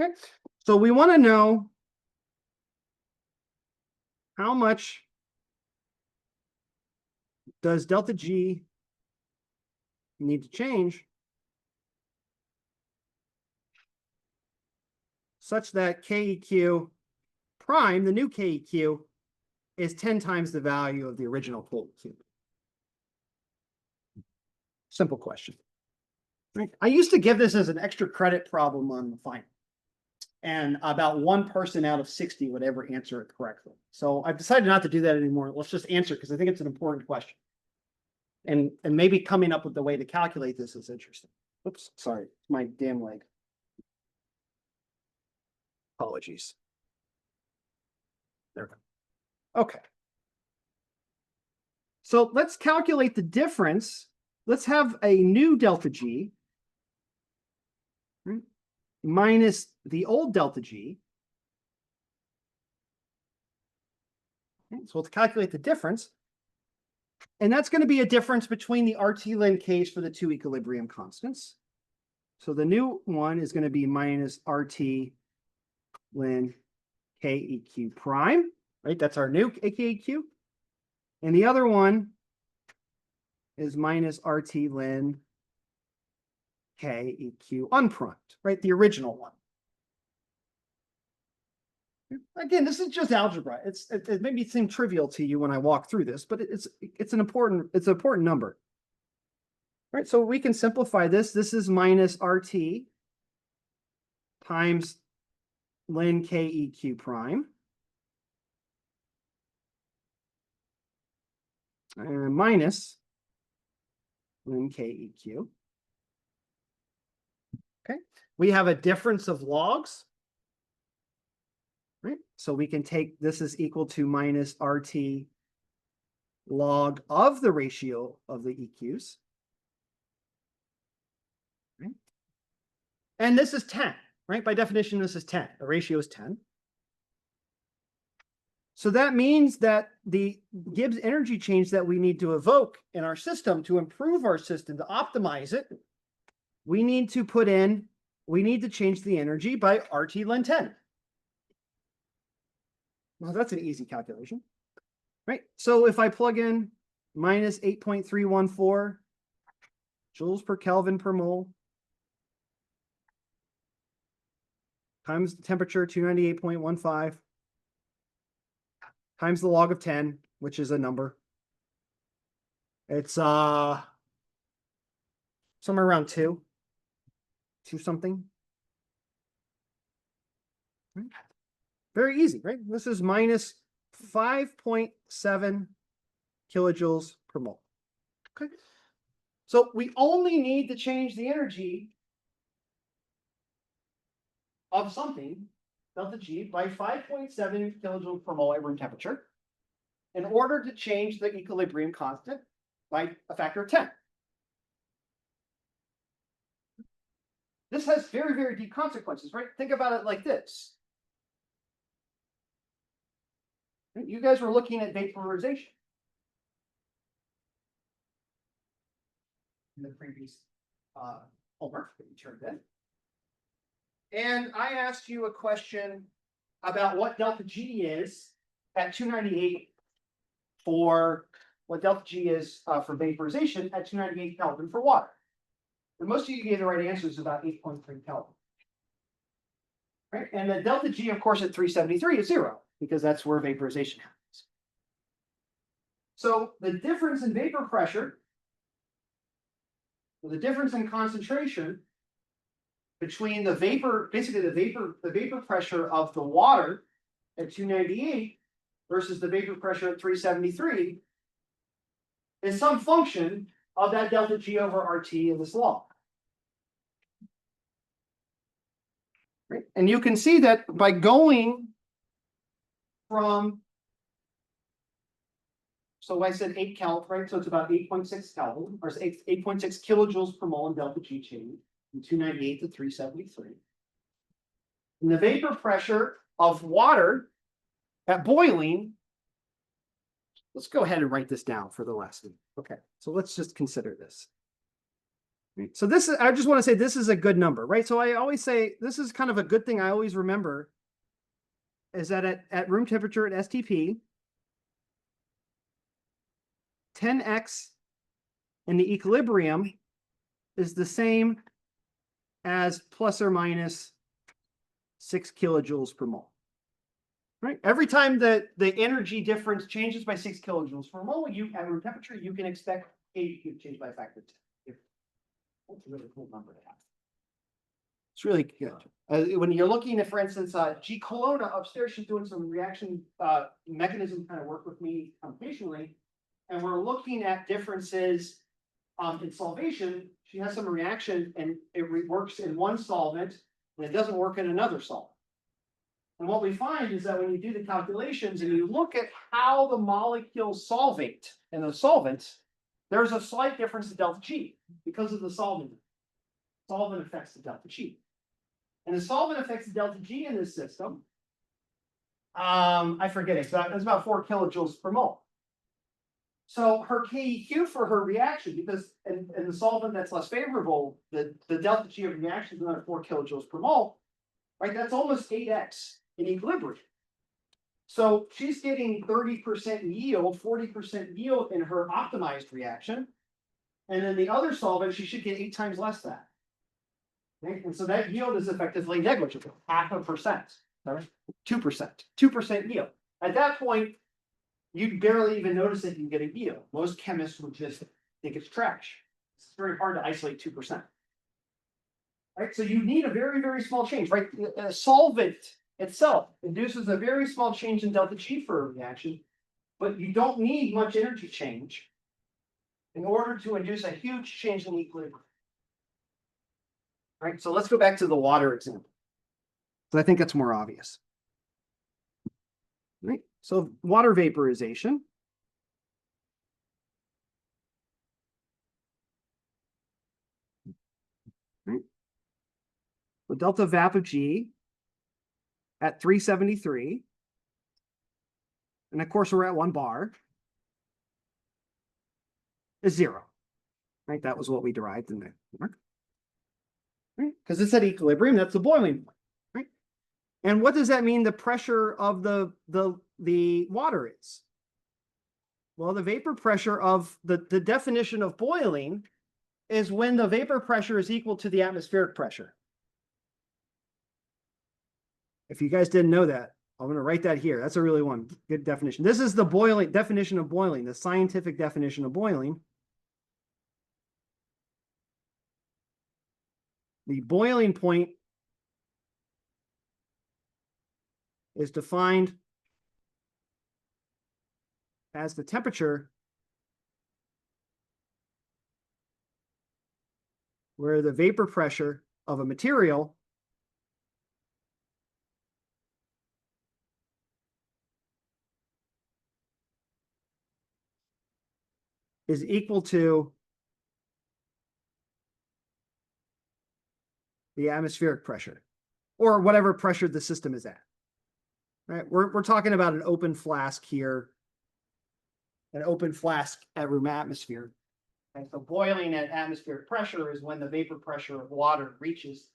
Okay, so we want to know how much does delta G need to change such that KEQ prime, the new KEQ, is 10 times the value of the original KEQ. Simple question. Right? I used to give this as an extra credit problem on the final. And about 1 person out of 60 would ever answer it correctly. So I've decided not to do that anymore. Let's just answer it because I think it's an important question. And maybe coming up with the way to calculate this is interesting. Oops, sorry, my damn leg. Apologies. There we go. Okay. So let's calculate the difference. Let's have a new delta G minus the old delta G. Okay, so we'll calculate the difference. And that's going to be a difference between the RT ln Ks for the two equilibrium constants. So the new one is going to be minus RT ln KEQ prime, right? That's our new KEQ. And the other one is minus RT ln KEQ unprimed, right? The original one. Again, this is just algebra. It maybe seem trivial to you when I walk through this, but it's an important number. Right, so we can simplify this. This is minus RT times ln KEQ prime. And minus ln KEQ. Okay, we have a difference of logs. Right, so we can take this is equal to minus RT log of the ratio of the EQs. Right? And this is 10, right? By definition, this is 10. The ratio is 10. So that means that the Gibbs energy change that we need to evoke in our system to improve our system, to optimize it, we need to change the energy by RT ln 10. Well, that's an easy calculation, right? So if I plug in minus 8.314 joules per Kelvin per mole times the temperature 298.15 times the log of 10, which is a number, it's somewhere around 2 something. Right? Very easy, right? This is minus 5.7 kilojoules per mole. Okay. So we only need to change the energy of something, delta G, by 5.7 kilojoules per mole at room temperature in order to change the equilibrium constant by a factor of 10. This has very, very deep consequences, right? Think about it like this. You guys were looking at vaporization in the previous homework that you turned in. And I asked you a question about what delta G is at 298 for what delta G is for vaporization at 298 Kelvin for water. And most of you gave the right answer is about 8.3 Kelvin. Right? And the delta G, of course, at 373 is 0. Because that's where vaporization happens. So the difference in vapor pressure, or the difference in concentration between the vapor, basically the vapor pressure of the water at 298 versus the vapor pressure at 373 is some function of that delta G over RT in this law. Right? And you can see that by going from, so I said 8 Kelvin, right? So it's about 8.6 Kelvin, or 8.6 kilojoules per mole in delta G change from 298 to 373. And the vapor pressure of water at boiling, let's go ahead and write this down for the lesson. Okay, so let's just consider this. So this is, I just want to say this is a good number, right? So I always say this is kind of a good thing I always remember is that at room temperature at STP, 10x in the equilibrium is the same as plus or minus 6 kilojoules per mole. Right? Every time that the energy difference changes by 6 kilojoules per mole, at room temperature, you can expect A to change by a factor of 10. That's a really cool number to have. It's really good. When you're looking at, for instance, G. Colonna upstairs, she's doing some reaction mechanism kind of work with me computationally, and we're looking at differences in solvation. She has some reaction, and it works in one solvent, and it doesn't work in another solvent. And what we find is that when you do the calculations and you look at how the molecules solvate in the solvents, there's a slight difference in delta G because of the solvent. Solvent affects the delta G. And the solvent affects the delta G in this system. I forget it. It's about 4 kilojoules per mole. So her KEQ for her reaction, because in the solvent that's less favorable, the delta G of reaction is another 4 kilojoules per mole, right? That's almost 8x in equilibrium. So she's getting 30% yield, 40% yield in her optimized reaction. And then the other solvent, she should get 8 times less than that. Okay? And so that yield is effectively negligible, 0.5%, sorry, 2% yield. At that point, you'd barely even notice that you get a yield. Most chemists would just think it's trash. It's very hard to isolate 2%. Right, so you need a very, very small change, right? A solvent itself induces a very small change in delta G for a reaction, but you don't need much energy change in order to induce a huge change in equilibrium. Right, so let's go back to the water example. So I think that's more obvious. Right, so water vaporization. Right. The delta VAP of G at 373. And of course, we're at 1 bar. Is 0. Right, that was what we derived in there. Right, because it's at equilibrium, that's the boiling point. Right. And what does that mean the pressure of the water is? Well, the vapor pressure of the definition of boiling is when the vapor pressure is equal to the atmospheric pressure. If you guys didn't know that, I'm going to write that here. That's a really good definition. This is the boiling definition of boiling, the scientific definition of boiling. The boiling point is defined as the temperature where the vapor pressure of a material is equal to the atmospheric pressure, or whatever pressure the system is at. Right? We're talking about an open flask here, an open flask at room atmosphere. And so boiling at atmospheric pressure is when the vapor pressure of water is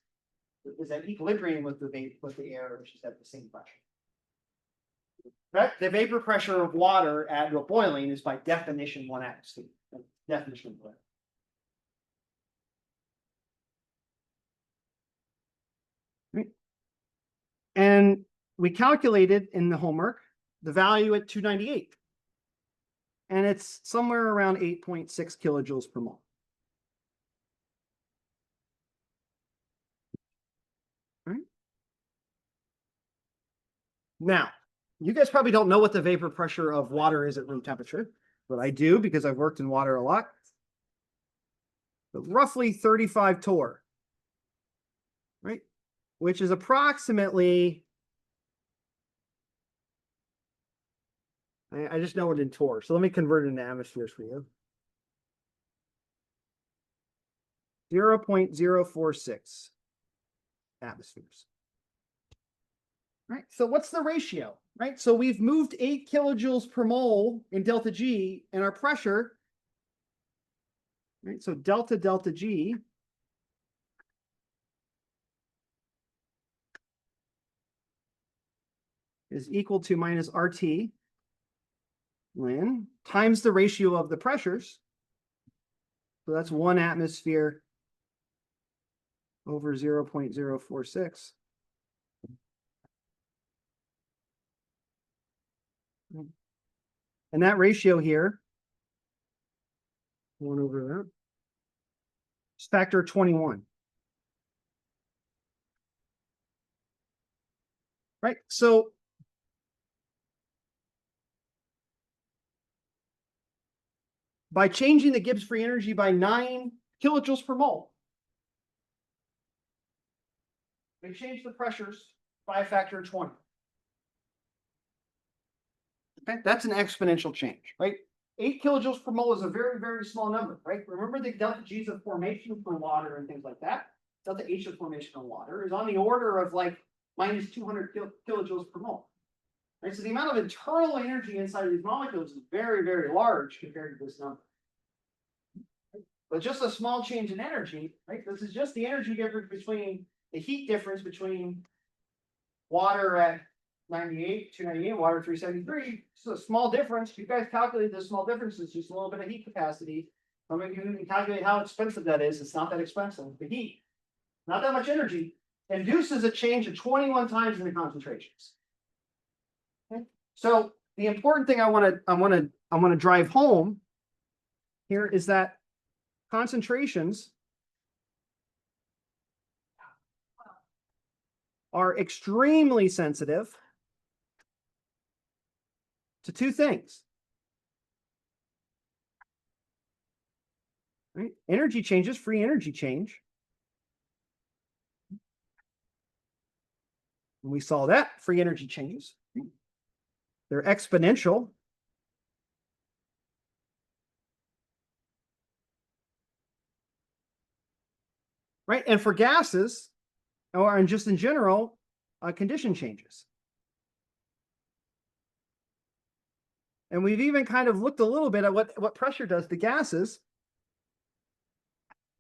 at equilibrium with the air, which is at the same pressure. Right? The vapor pressure of water at boiling is by definition 1 atmosphere. Definition of boiling. Right? And we calculated in the homework the value at 298. And it's somewhere around 8.6 kilojoules per mole. Right? Now, you guys probably don't know what the vapor pressure of water is at room temperature, but I do because I've worked in water a lot. But roughly 35 torr, right? Which is approximately, I just know it in torr, so let me convert it into atmospheres for you. 0.046 atmospheres. Right, so what's the ratio? Right, so we've moved 8 kilojoules per mole in delta G, and our pressure, right, so delta G is equal to minus RT ln times the ratio of the pressures. So that's 1 atmosphere over 0.046. And that ratio here, 1 over that, is factor 21. Right, so by changing the Gibbs free energy by 9 kilojoules per mole, we change the pressures by a factor of 20. Okay, that's an exponential change, right? 8 kilojoules per mole is a very, very small number, right? Remember the delta G's of formation for water and things like that? Delta H of formation of water is on the order of like minus 200 kilojoules per mole. Right, so the amount of internal energy inside of these molecules is very, very large compared to this number. But just a small change in energy, right? This is just the energy difference between the heat difference between water at 98, 298, water 373. So a small difference. You guys calculate this small difference. It's just a little bit of heat capacity. Some of you can calculate how expensive that is. It's not that expensive. The heat, not that much energy, induces a change of 21 times in the concentrations. Okay. So the important thing I want to drive home here is that concentrations are extremely sensitive to two things. Right? Energy changes, free energy change. And we saw that free energy changes. They're exponential. Right? And for gases, or just in general, condition changes. And we've even kind of looked a little bit at what pressure does to gases.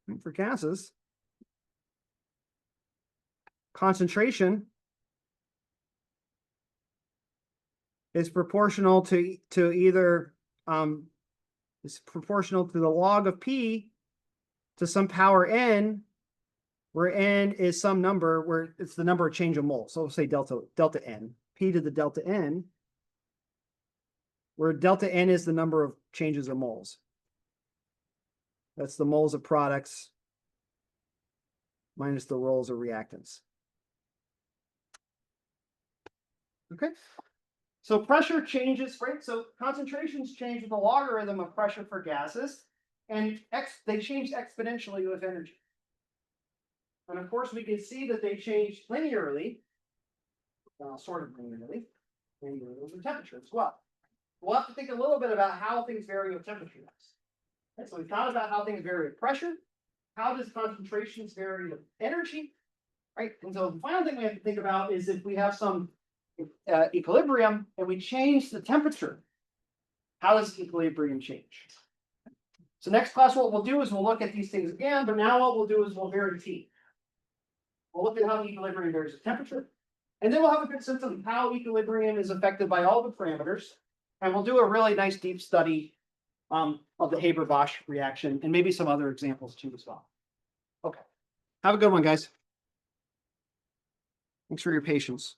And for gases, concentration is proportional to either is proportional to the log of P to some power n, where n is some number where it's the number of change of moles. So we'll say delta n, P to the delta n, where delta n is the number of changes of moles. That's the moles of products minus the moles of reactants. Okay. So pressure changes, right? So concentrations change with the logarithm of pressure for gases, and they change exponentially with energy. And of course, we can see that they change linearly, sort of linearly with temperature as well. We'll have to think a little bit about how things vary with temperature next. Okay, so we've thought about how things vary with pressure. How does concentrations vary with energy? Right? And so the final thing we have to think about is if we have some equilibrium and we change the temperature, how does equilibrium change? So next class, what we'll do is we'll look at these things again, but now what we'll do is we'll vary T. We'll look at how equilibrium varies with temperature, and then we'll have a good sense of how equilibrium is affected by all the parameters, and we'll do a really nice deep study of the Haber-Bosch reaction and maybe some other examples too as well. Okay, have a good one, guys. Thanks for your patience.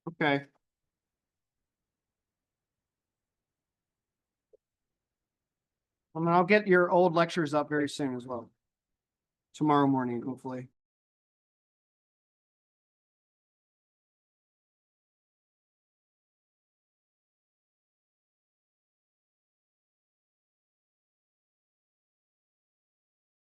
Okay. I'll get your old lectures up very soon as well. Tomorrow morning, hopefully.